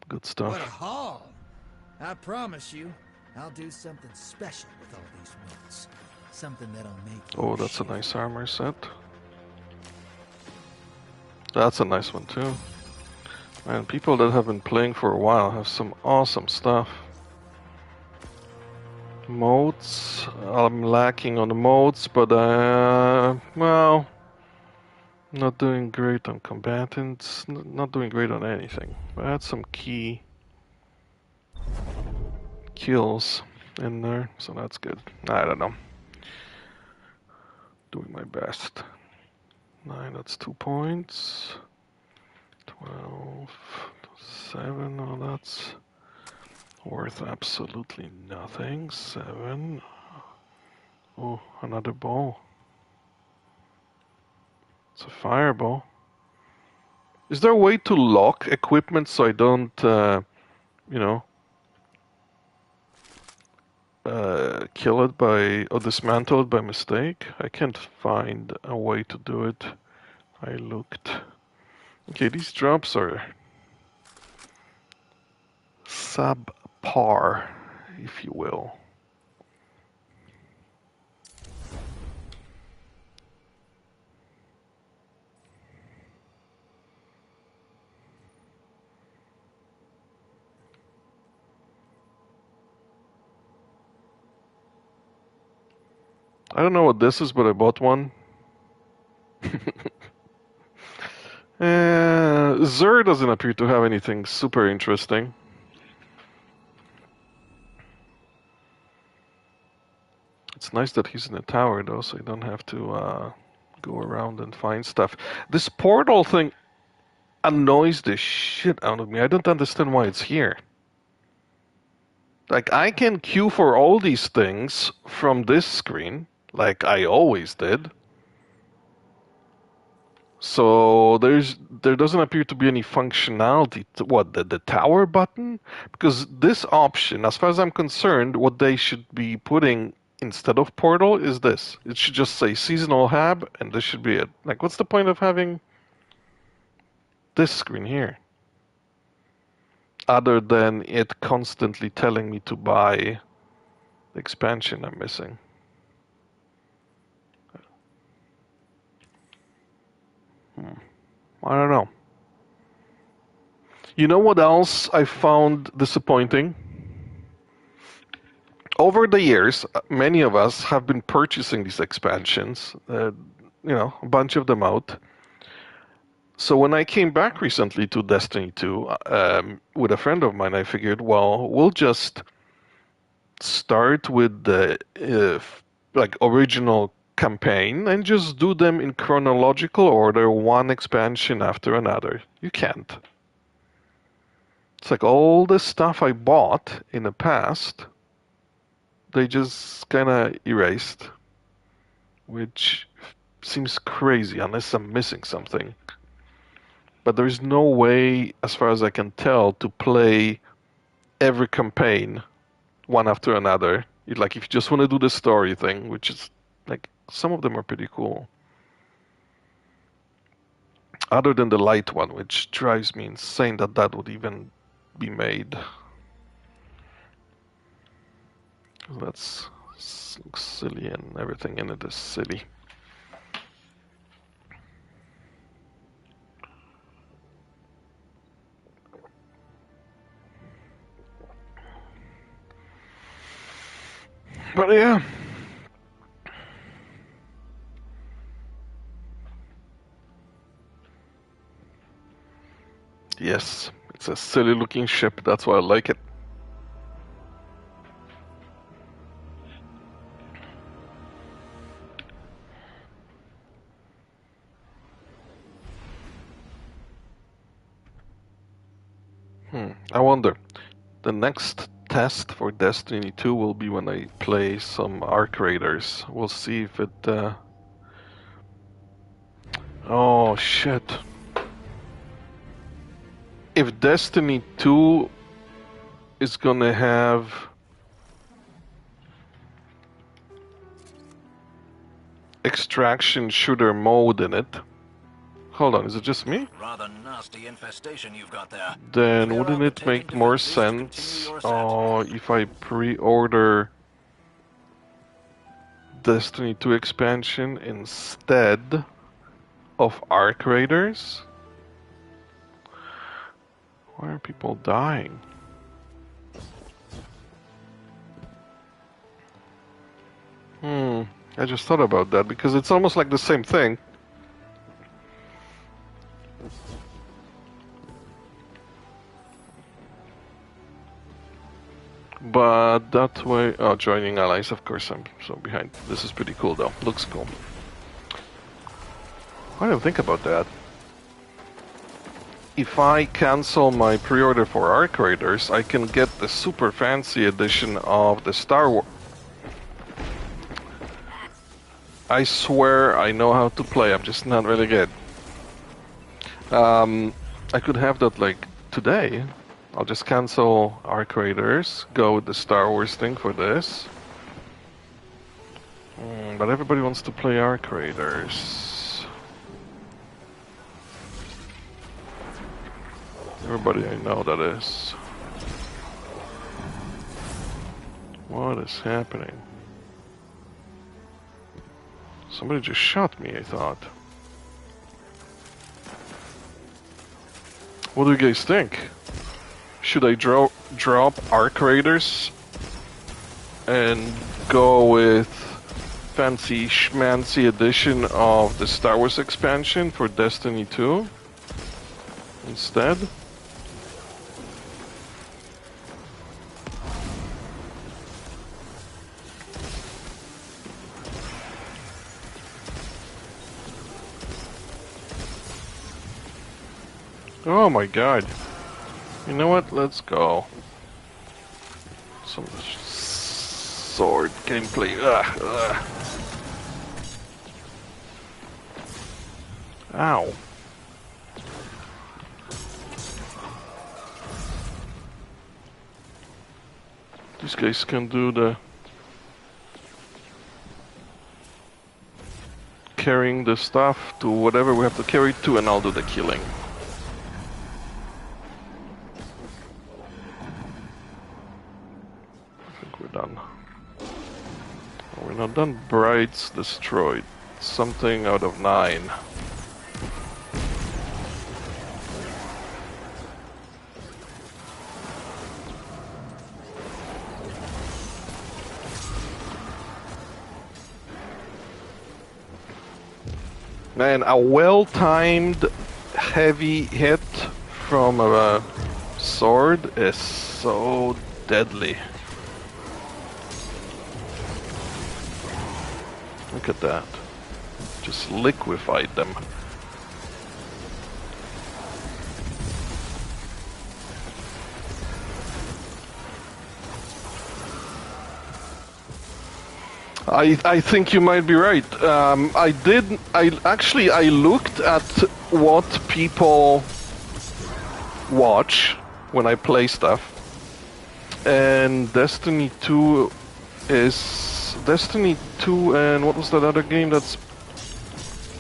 Good What a stuff. haul! I promise you, I'll do something special with all these wins. Something that'll make you Oh, that's a shiver. nice armor set. That's a nice one too. And people that have been playing for a while have some awesome stuff. Modes, I'm lacking on the modes, but well, not doing great on combatants, not doing great on anything. But I had some key kills in there, so that's good. I don't know. Doing my best. 9, that's 2 points. 12, 7, oh, that's worth absolutely nothing. 7. Oh, another ball. It's a fireball. Is there a way to lock equipment so I don't, you know, kill it by, or dismantle it by mistake? I can't find a way to do it. I looked. Okay, these drops are subpar, if you will. I don't know what this is, but I bought one. Zer doesn't appear to have anything super interesting. It's nice that he's in a tower, though, so you don't have to go around and find stuff. This portal thing annoys the shit out of me. I don't understand why it's here. Like, I can queue for all these things from this screen, like I always did. So there doesn't appear to be any functionality to what, the tower button? Because this option, as far as I'm concerned, what they should be putting instead of portal is this. It should just say seasonal hub, and this should be it. Like, what's the point of having this screen here? Other than it constantly telling me to buy the expansion I'm missing. I don't know. You know what else I found disappointing? Over the years, many of us have been purchasing these expansions, a bunch of them out. So when I came back recently to Destiny 2 with a friend of mine, I figured, well, we'll just start with the original campaign and just do them in chronological order, one expansion after another. You can't. It's like all the stuff I bought in the past, they just kind of erased, which seems crazy unless I'm missing something. But there's no way, as far as I can tell, to play every campaign one after another. Like, if you just want to do the story thing, which is, like, some of them are pretty cool. Other than the light one, which drives me insane that would even be made. That's looks silly, and everything in it is silly. But yeah. Yes, it's a silly looking ship, that's why I like it. I wonder, the next test for Destiny 2 will be when I play some Arc Raiders. We'll see if it... Oh, shit. If Destiny 2 is gonna have... extraction shooter mode in it... Hold on, is it just me? Rather nasty infestation you've got there. Then wouldn't it make more sense if I pre-order Destiny 2 expansion instead of Arc Raiders? Why are people dying? I just thought about that because it's almost like the same thing. But that way... Oh, joining allies, of course I'm so behind. This is pretty cool though, looks cool. I didn't think about that. If I cancel my pre-order for Arc Raiders, I can get the super fancy edition of the Star Wars. I swear I know how to play, I'm just not really good. I could have that like today. I'll just cancel Arc Raiders, go with the Star Wars thing for this. But everybody wants to play Arc Raiders. Everybody I know, that is. What is happening? Somebody just shot me, I thought. What do you guys think? Should I drop Arc Raiders and go with fancy schmancy edition of the Star Wars expansion for Destiny 2 instead? Oh my god. You know what? Let's go. some sword gameplay. Ugh. Ow. These guys can do the carrying the stuff to whatever we have to carry it to, and I'll do the killing. I think we're done. Oh, we're not done. Brides destroyed. Something out of 9. Man, a well-timed heavy hit from a sword is so deadly. Look at that. Just liquefied them. I think you might be right. I looked at what people watch when I play stuff, and Destiny 2 and what was that other game that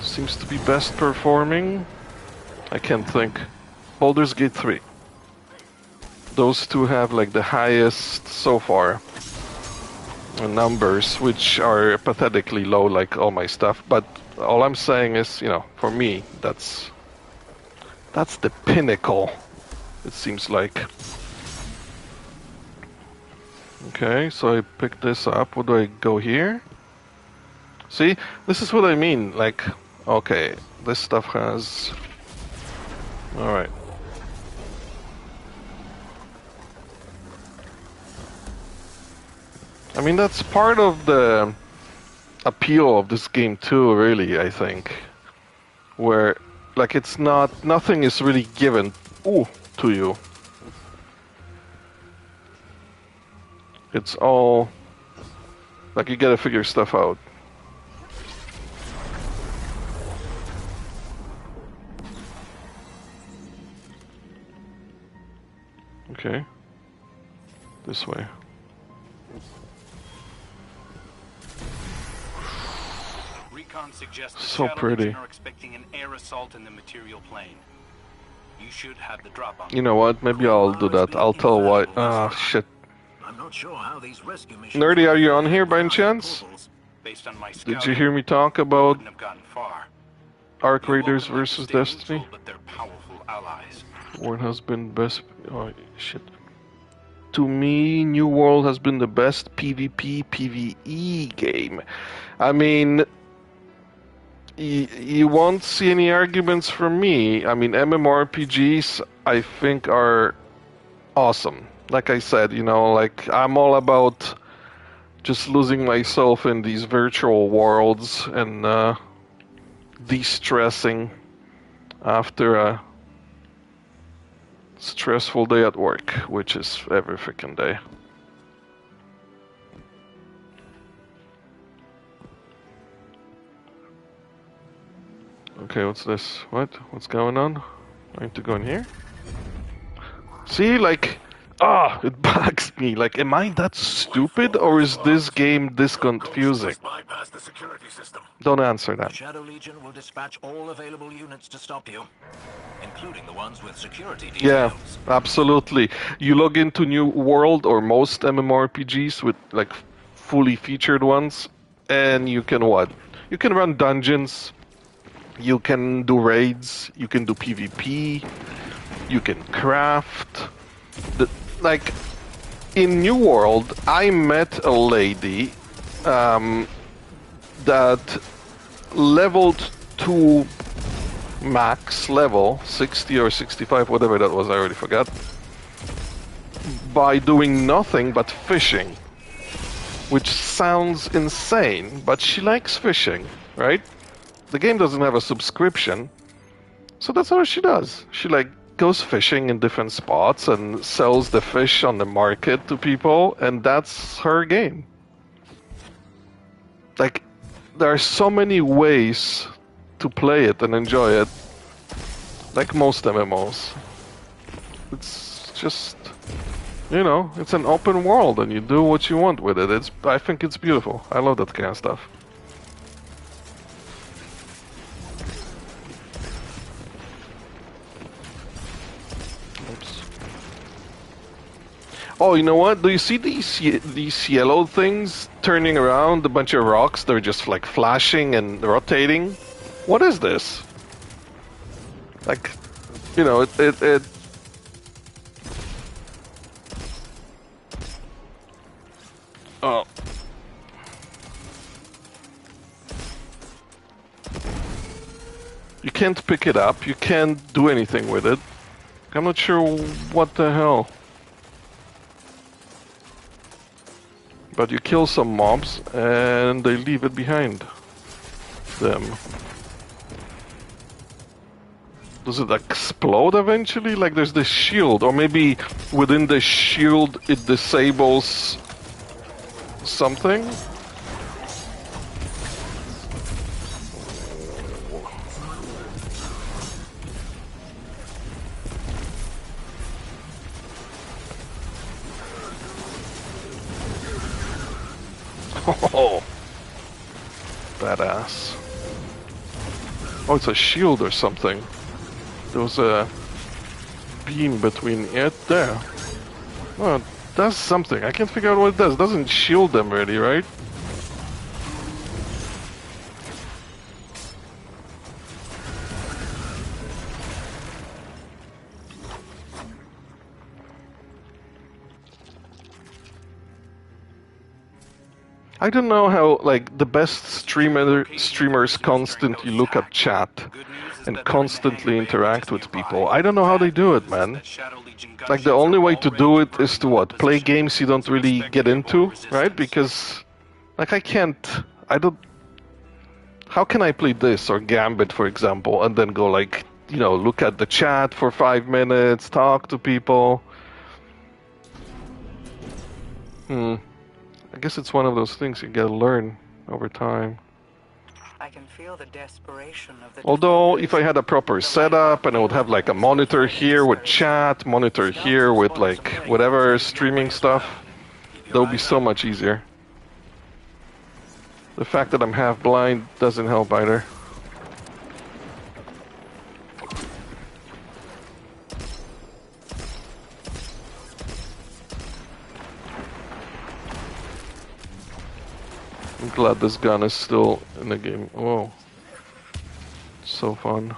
seems to be best performing? I can't think. Baldur's Gate 3. Those two have like the highest so far numbers, which are pathetically low, like all my stuff. But all I'm saying is, you know, for me, that's the pinnacle, it seems like. Okay, so I picked this up. What do I go here? See, this is what I mean. Like, okay, this stuff has... Alright. I mean, that's part of the appeal of this game too, really, I think. Where, like, it's not... Nothing is really given to you. It's all... Like, you gotta figure stuff out. Okay. This way. Recon suggests the So Shadow pretty. Legion are expecting an air assault in the material plane. You should have the drop on. You know what? Maybe I'll do that. I'll tell what. Ah, shit. I'm not sure how these rescue missions... Nerdy, are you on here by any chance? Based on my Did you scouting, hear me talk about wouldn't have gotten far. Arc You Raiders woken up versus to stay Destiny? neutral, but they're powerful allies. War has been best... Oh, shit. To me, New World has been the best PvP, PvE game. I mean... You won't see any arguments from me. I mean, MMORPGs, I think, are awesome. Like I said, you know, like, I'm all about just losing myself in these virtual worlds and de-stressing after a stressful day at work, which is every freaking day. Okay, what's this? What? What's going on? I need to go in here? See, like... it bugs me. Like, am I that stupid, or is this game this confusing? Bypass the security system. Don't answer The that. Shadow Legion will dispatch all available units to stop you, including the ones with security Yeah, details. absolutely. You log into New World or most MMORPGs with, like, fully featured ones, and you can what? You can run dungeons, you can do raids, you can do PvP, you can craft. Like, in New World, I met a lady that leveled to max level, 60 or 65, whatever that was, I already forgot, by doing nothing but fishing. Which sounds insane, but she likes fishing, right? The game doesn't have a subscription, so that's what she does. She, like, goes fishing in different spots and sells the fish on the market to people, and that's her game. Like, there are so many ways to play it and enjoy it, like most MMOs. It's just, you know, it's an open world and you do what you want with it. I think it's beautiful. I love that kind of stuff. Oops. Oh, you know what? Do you see these yellow things turning around? A bunch of rocks. They're just like flashing and rotating. What is this? Like, you know, it oh. You can't pick it up. You can't do anything with it. I'm not sure what the hell. But you kill some mobs and they leave it behind them. Does it explode eventually? Like there's this shield, or maybe within the shield it disables something? Oh, badass. Oh, it's a shield or something. There was a beam between it there. Oh, it does something. I can't figure out what it does. It doesn't shield them really, right? I don't know how, like, the best streamers constantly look at chat and constantly interact with people. I don't know how they do it, man. Like, the only way to do it is to what? Play games you don't really get into, right? Because, like, I don't... How can I play this or Gambit, for example, and then go, like, you know, look at the chat for 5 minutes, talk to people? I guess it's one of those things you gotta learn over time. I can feel the desperation of the Although, if I had a proper setup and I would have like a monitor here with chat, monitor here with like whatever streaming stuff, that would be so much easier. The fact that I'm half blind doesn't help either. I'm glad this gun is still in the game. Whoa. So fun.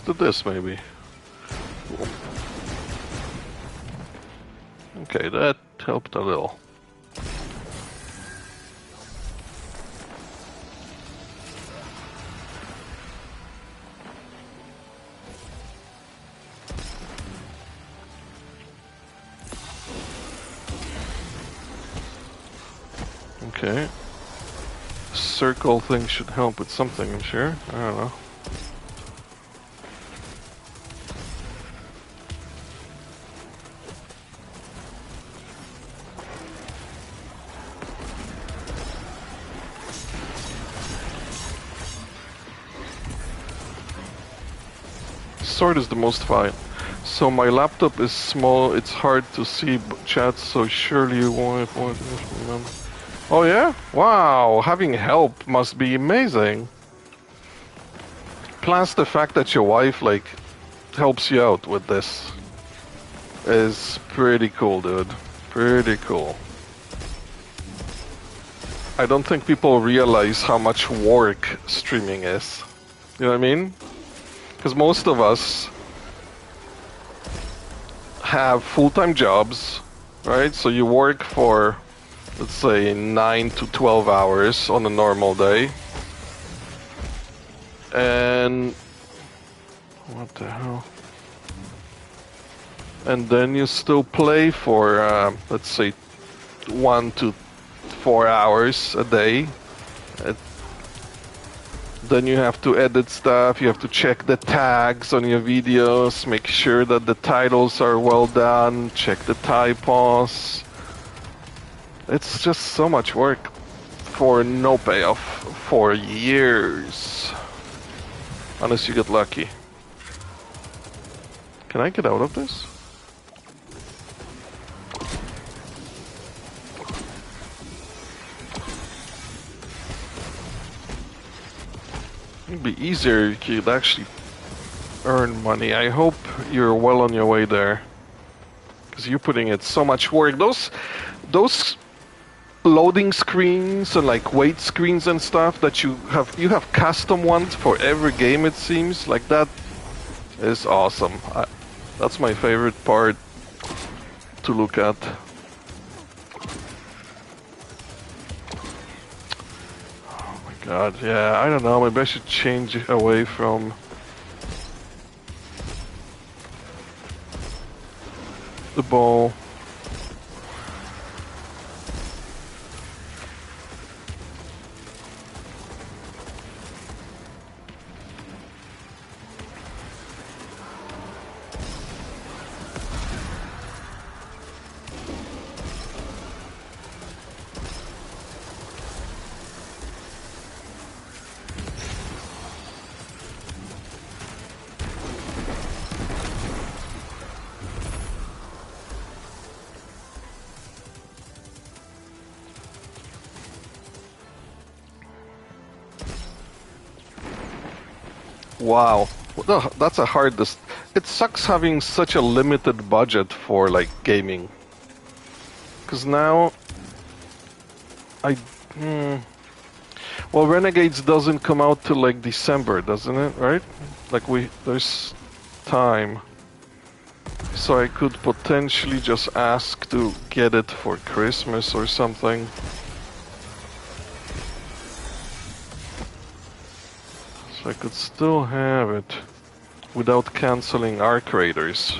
To this maybe. Cool. Okay, that helped a little. Okay. Circle thing should help with something, I'm sure. I don't know. Sword is the most fine. So my laptop is small, it's hard to see chat, so surely you won't remember. Oh yeah? Wow, having help must be amazing. Plus the fact that your wife, like, helps you out with this is pretty cool, dude. Pretty cool. I don't think people realize how much work streaming is. You know what I mean? Because most of us have full-time jobs, right? So you work for, let's say, 9 to 12 hours on a normal day. And what the hell? And then you still play for, let's say, 1 to 4 hours a day. Then you have to edit stuff, you have to check the tags on your videos, make sure that the titles are well done, check the typos. It's just so much work for no payoff for years. Unless you get lucky. Can I get out of this? It'd be easier if you could actually earn money. I hope you're well on your way there. Because you're putting in so much work. Those loading screens and like wait screens and stuff that you have custom ones for every game, it seems. Like that is awesome. That's my favorite part to look at. God, yeah, I don't know, maybe I should change away from the ball. Wow, that's a hard. It sucks having such a limited budget for like gaming. Because now, well, Renegades doesn't come out till like December, doesn't it? Right? Like there's time, so I could potentially just ask to get it for Christmas or something. So I could still have it without canceling Arc Raiders.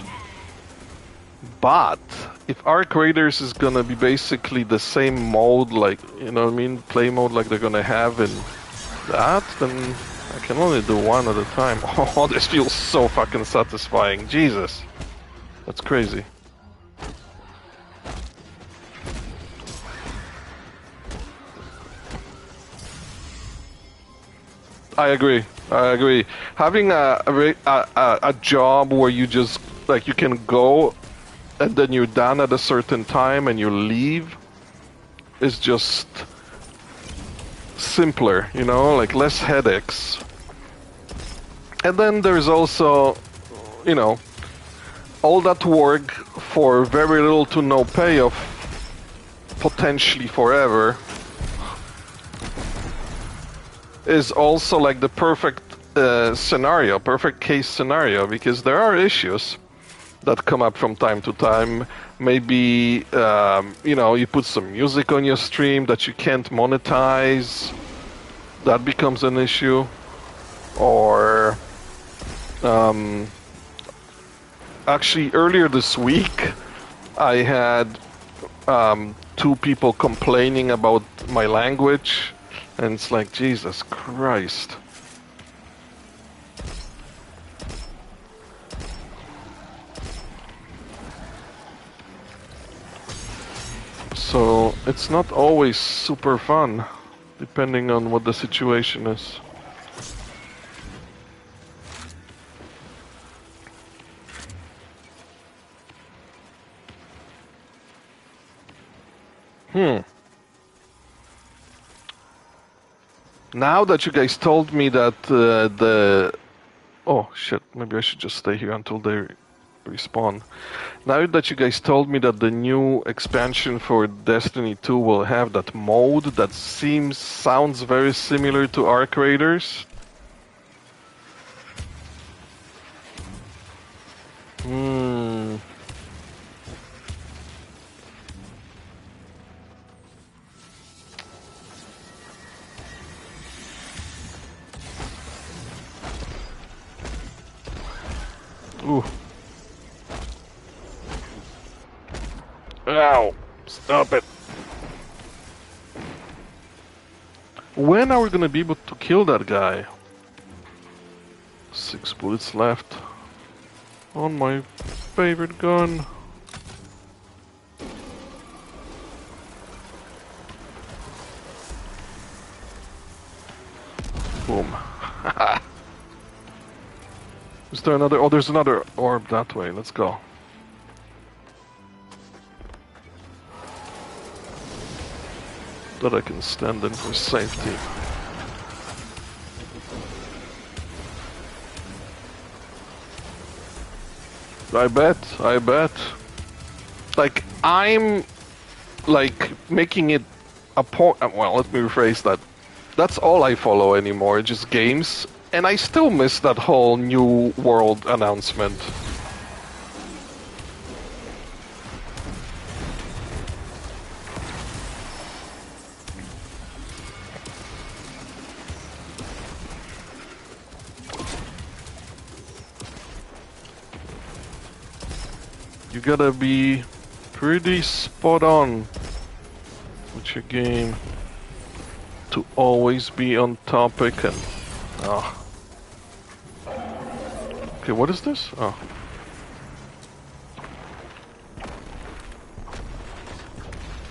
But if Arc Raiders is gonna be basically the same mode, like, you know what I mean, play mode like they're gonna have in that, then I can only do one at a time. Oh, this feels so fucking satisfying. Jesus. That's crazy. I agree. Having a job where you just, like, you can go and then you're done at a certain time and you leave is just simpler, you know, like less headaches. And then there's also, you know, all that work for very little to no payoff, potentially forever, is also like the perfect perfect case scenario, because there are issues that come up from time to time. Maybe, you know, you put some music on your stream that you can't monetize. That becomes an issue. Or, actually, earlier this week, I had 2 people complaining about my language. And it's like, Jesus Christ. So it's not always super fun, depending on what the situation is. Now that you guys told me that oh shit, maybe I should just stay here until they respawn. Now that you guys told me that the new expansion for Destiny 2 will have that mode that sounds very similar to Arc Raiders, Hmm. Ooh. Ow! Stop it! When are we gonna be able to kill that guy? 6 bullets left. On my favorite gun. Boom. Is there another? Oh, there's another orb that way. Let's go. That I can stand in for safety. I bet. Like, I'm, like, making it a point. Well, let me rephrase that. That's all I follow anymore, just games. And I still miss that whole new world announcement. You gotta be pretty spot on with your game to always be on topic and... Oh. Okay, what is this? Oh.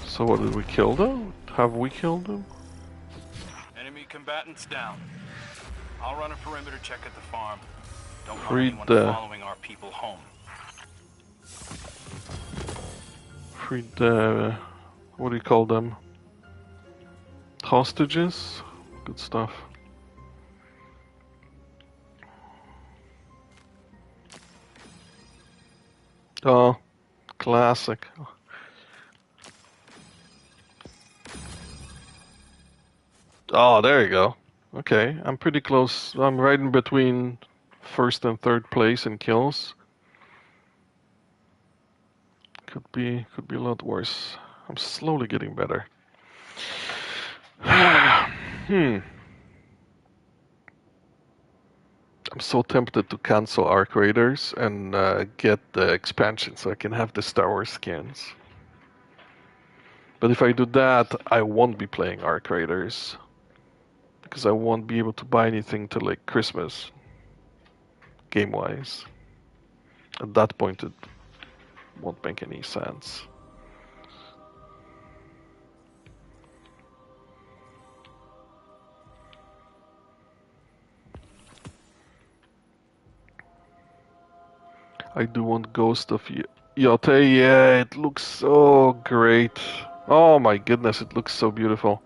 So what, did we kill them? Have we killed them? Enemy combatants down. I'll run a perimeter check at the farm. Don't want Freed anyone the... following our people home. Freed the... What do you call them? Hostages? Good stuff. Oh, classic. Oh, there you go. Okay, I'm pretty close. I'm right in between first and third place in kills. Could be a lot worse. I'm slowly getting better. I'm so tempted to cancel Arc Raiders and get the expansion so I can have the Star Wars skins. But if I do that, I won't be playing Arc Raiders. Because I won't be able to buy anything till like Christmas. Game-wise. At that point it won't make any sense. I do want Ghost of Yote. Yeah, it looks so great. Oh my goodness, it looks so beautiful.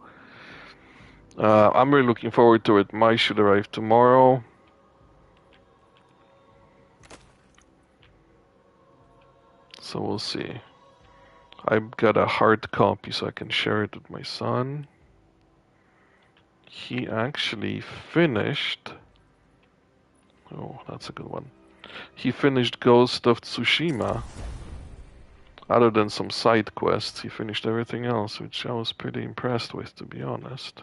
I'm really looking forward to it. Mine should arrive tomorrow. So we'll see. I've got a hard copy so I can share it with my son. He actually finished... Oh, that's a good one. He finished Ghost of Tsushima. Other than some side quests, he finished everything else, which I was pretty impressed with, to be honest.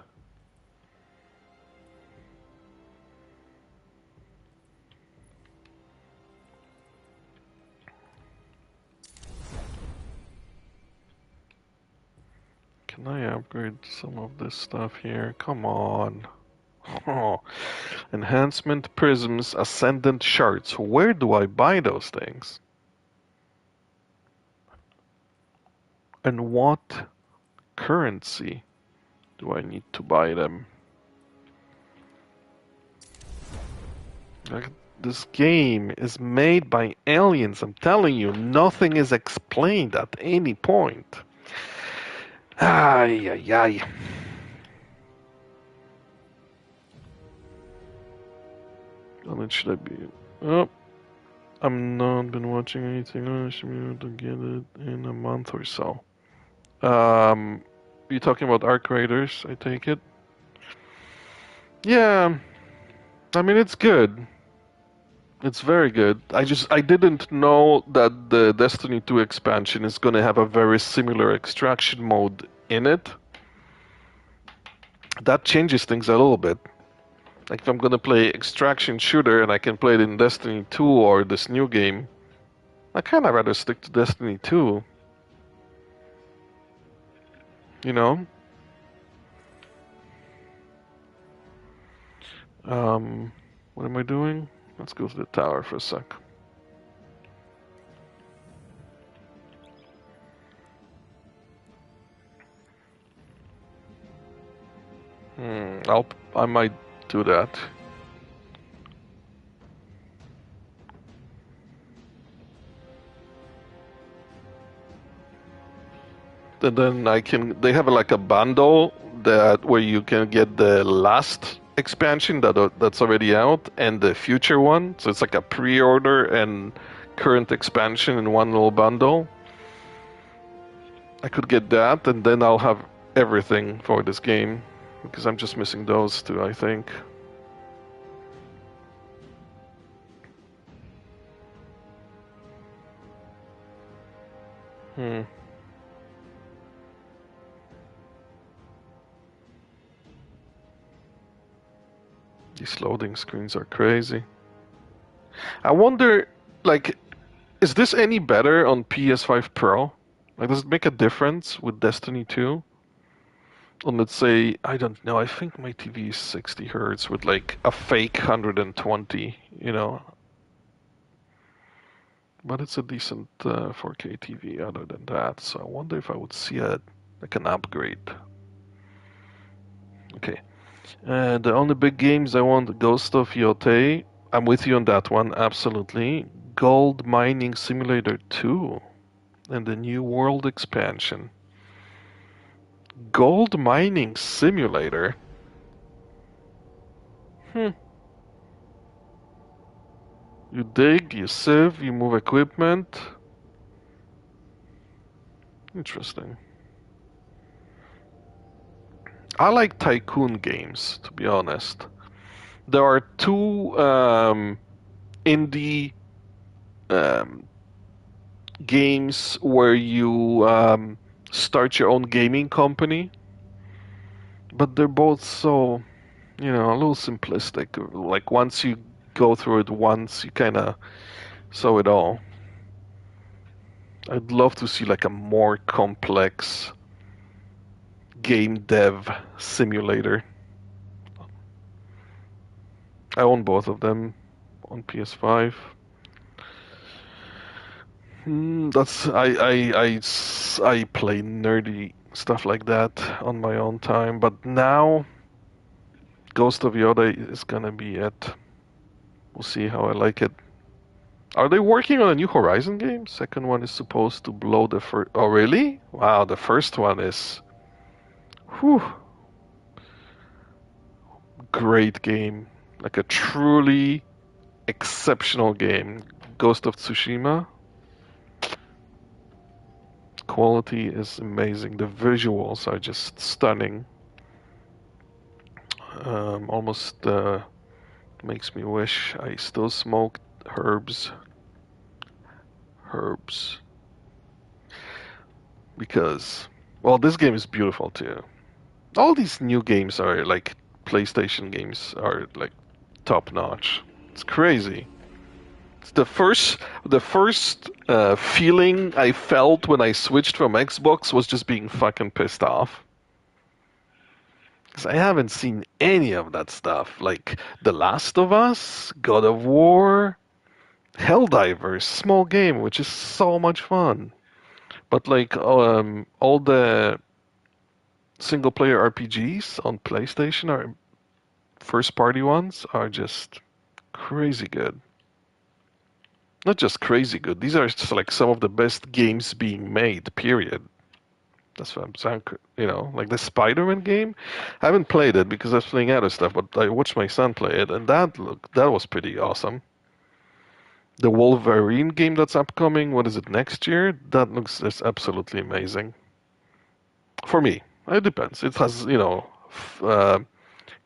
Can I upgrade some of this stuff here? Come on. Oh. Enhancement prisms, ascendant shards. Where do I buy those things? And what currency do I need to buy them? Like, this game is made by aliens. I'm telling you, nothing is explained at any point. Ay, ay, ay. How much should I be? Oh, I'm not been watching anything. I should be able to get it in a month or so. You talking about Arc Raiders, I take it? Yeah, I mean, it's good. It's very good. I didn't know that the Destiny 2 expansion is going to have a very similar extraction mode in it. That changes things a little bit. Like if I'm going to play extraction shooter and I can play it in Destiny 2 or this new game, I kind of rather stick to Destiny 2. You know? What am I doing? Let's go to the tower for a sec. I might do that. And then they have like a bundle where you can get the last expansion that's already out and the future one. So it's like a pre-order and current expansion in one little bundle. I could get that, and then I'll have everything for this game, because I'm just missing those two, I think. These loading screens are crazy. I wonder, like, is this any better on PS5 Pro? Like, does it make a difference with Destiny 2? On, let's say, I don't know, I think my TV is 60 hertz with like a fake 120, you know. But it's a decent 4K TV other than that, so I wonder if I would see like an upgrade. Okay. The only big games I want, Ghost of Yotei. I'm with you on that one, absolutely. Gold Mining Simulator 2 and the New World expansion. Gold Mining Simulator? You dig, you sieve, you move equipment. Interesting. I like tycoon games, to be honest. There are two indie games where you start your own gaming company, but they're both so, you know, a little simplistic. Like once you go through it once, you kind of saw it all. I'd love to see like a more complex game dev simulator. I own both of them on PS5. I play nerdy stuff like that on my own time, but now Ghost of Yoda is gonna be it. We'll see how I like it. Are they working on a new Horizon game? Second one is supposed to blow the first. Oh, really? Wow, the first one is. Whew. Great game. Like a truly exceptional game. Ghost of Tsushima. Quality is amazing. The visuals are just stunning. Almost makes me wish I still smoked herbs. Because, well, this game is beautiful too. All these new games are like PlayStation games are like top notch. It's crazy. It's the first feeling I felt when I switched from Xbox was just being fucking pissed off. Because I haven't seen any of that stuff. Like The Last of Us, God of War, Helldivers, small game, which is so much fun. But like all the single player RPGs on PlayStation are first party ones are just crazy good. Not just crazy good. These are just like some of the best games being made, period. That's what I'm saying. You know, like the Spider-Man game. I haven't played it because I was playing other stuff, but I watched my son play it, and that was pretty awesome. The Wolverine game that's upcoming, what is it, next year? That looks just absolutely amazing. For me, it depends. It has, you know,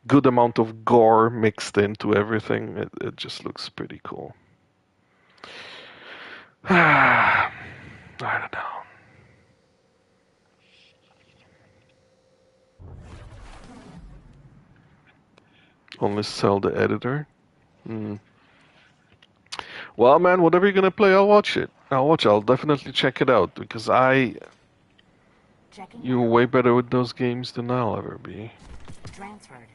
good amount of gore mixed into everything. It just looks pretty cool. I don't know. Only sell the editor. Well, man, whatever you're gonna play, I'll watch it. I'll definitely check it out because you're way better with those games than I'll ever be. Transferred.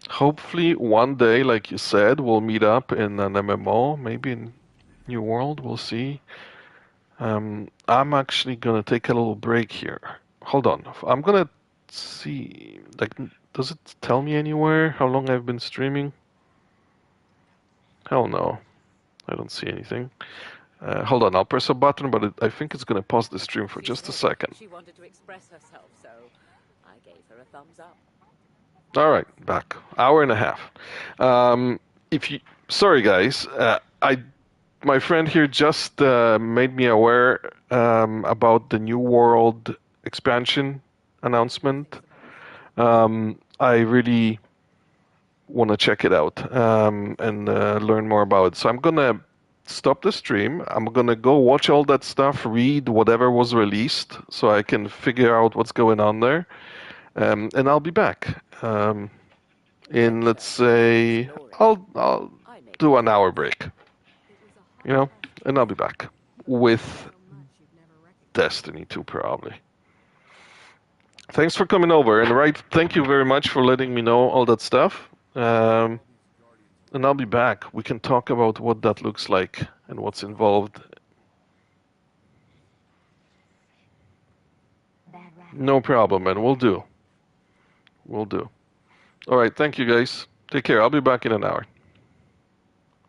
Hopefully, one day, like you said, we'll meet up in an MMO, maybe in New World. We'll see. I'm actually gonna take a little break here. Hold on. I'm gonna see. Like, does it tell me anywhere how long I've been streaming? Hell no. I don't see anything. Hold on, I'll press a button, but I think it's gonna pause the stream for just a second. She wanted to express herself, so I gave her a thumbs up. All right, back. Hour and a half. Sorry guys, my friend here just made me aware about the New World expansion announcement. I really want to check it out and learn more about it. So I'm gonna stop the stream. I'm gonna go watch all that stuff, read whatever was released, so I can figure out what's going on there, and I'll be back. In let's say I'll do an hour break, and I'll be back with Destiny 2 probably. Thanks for coming over, and thank you very much for letting me know all that stuff. And I'll be back. We can talk about what that looks like and what's involved. No problem, man. We'll do. All right, thank you guys. Take care. I'll be back in an hour.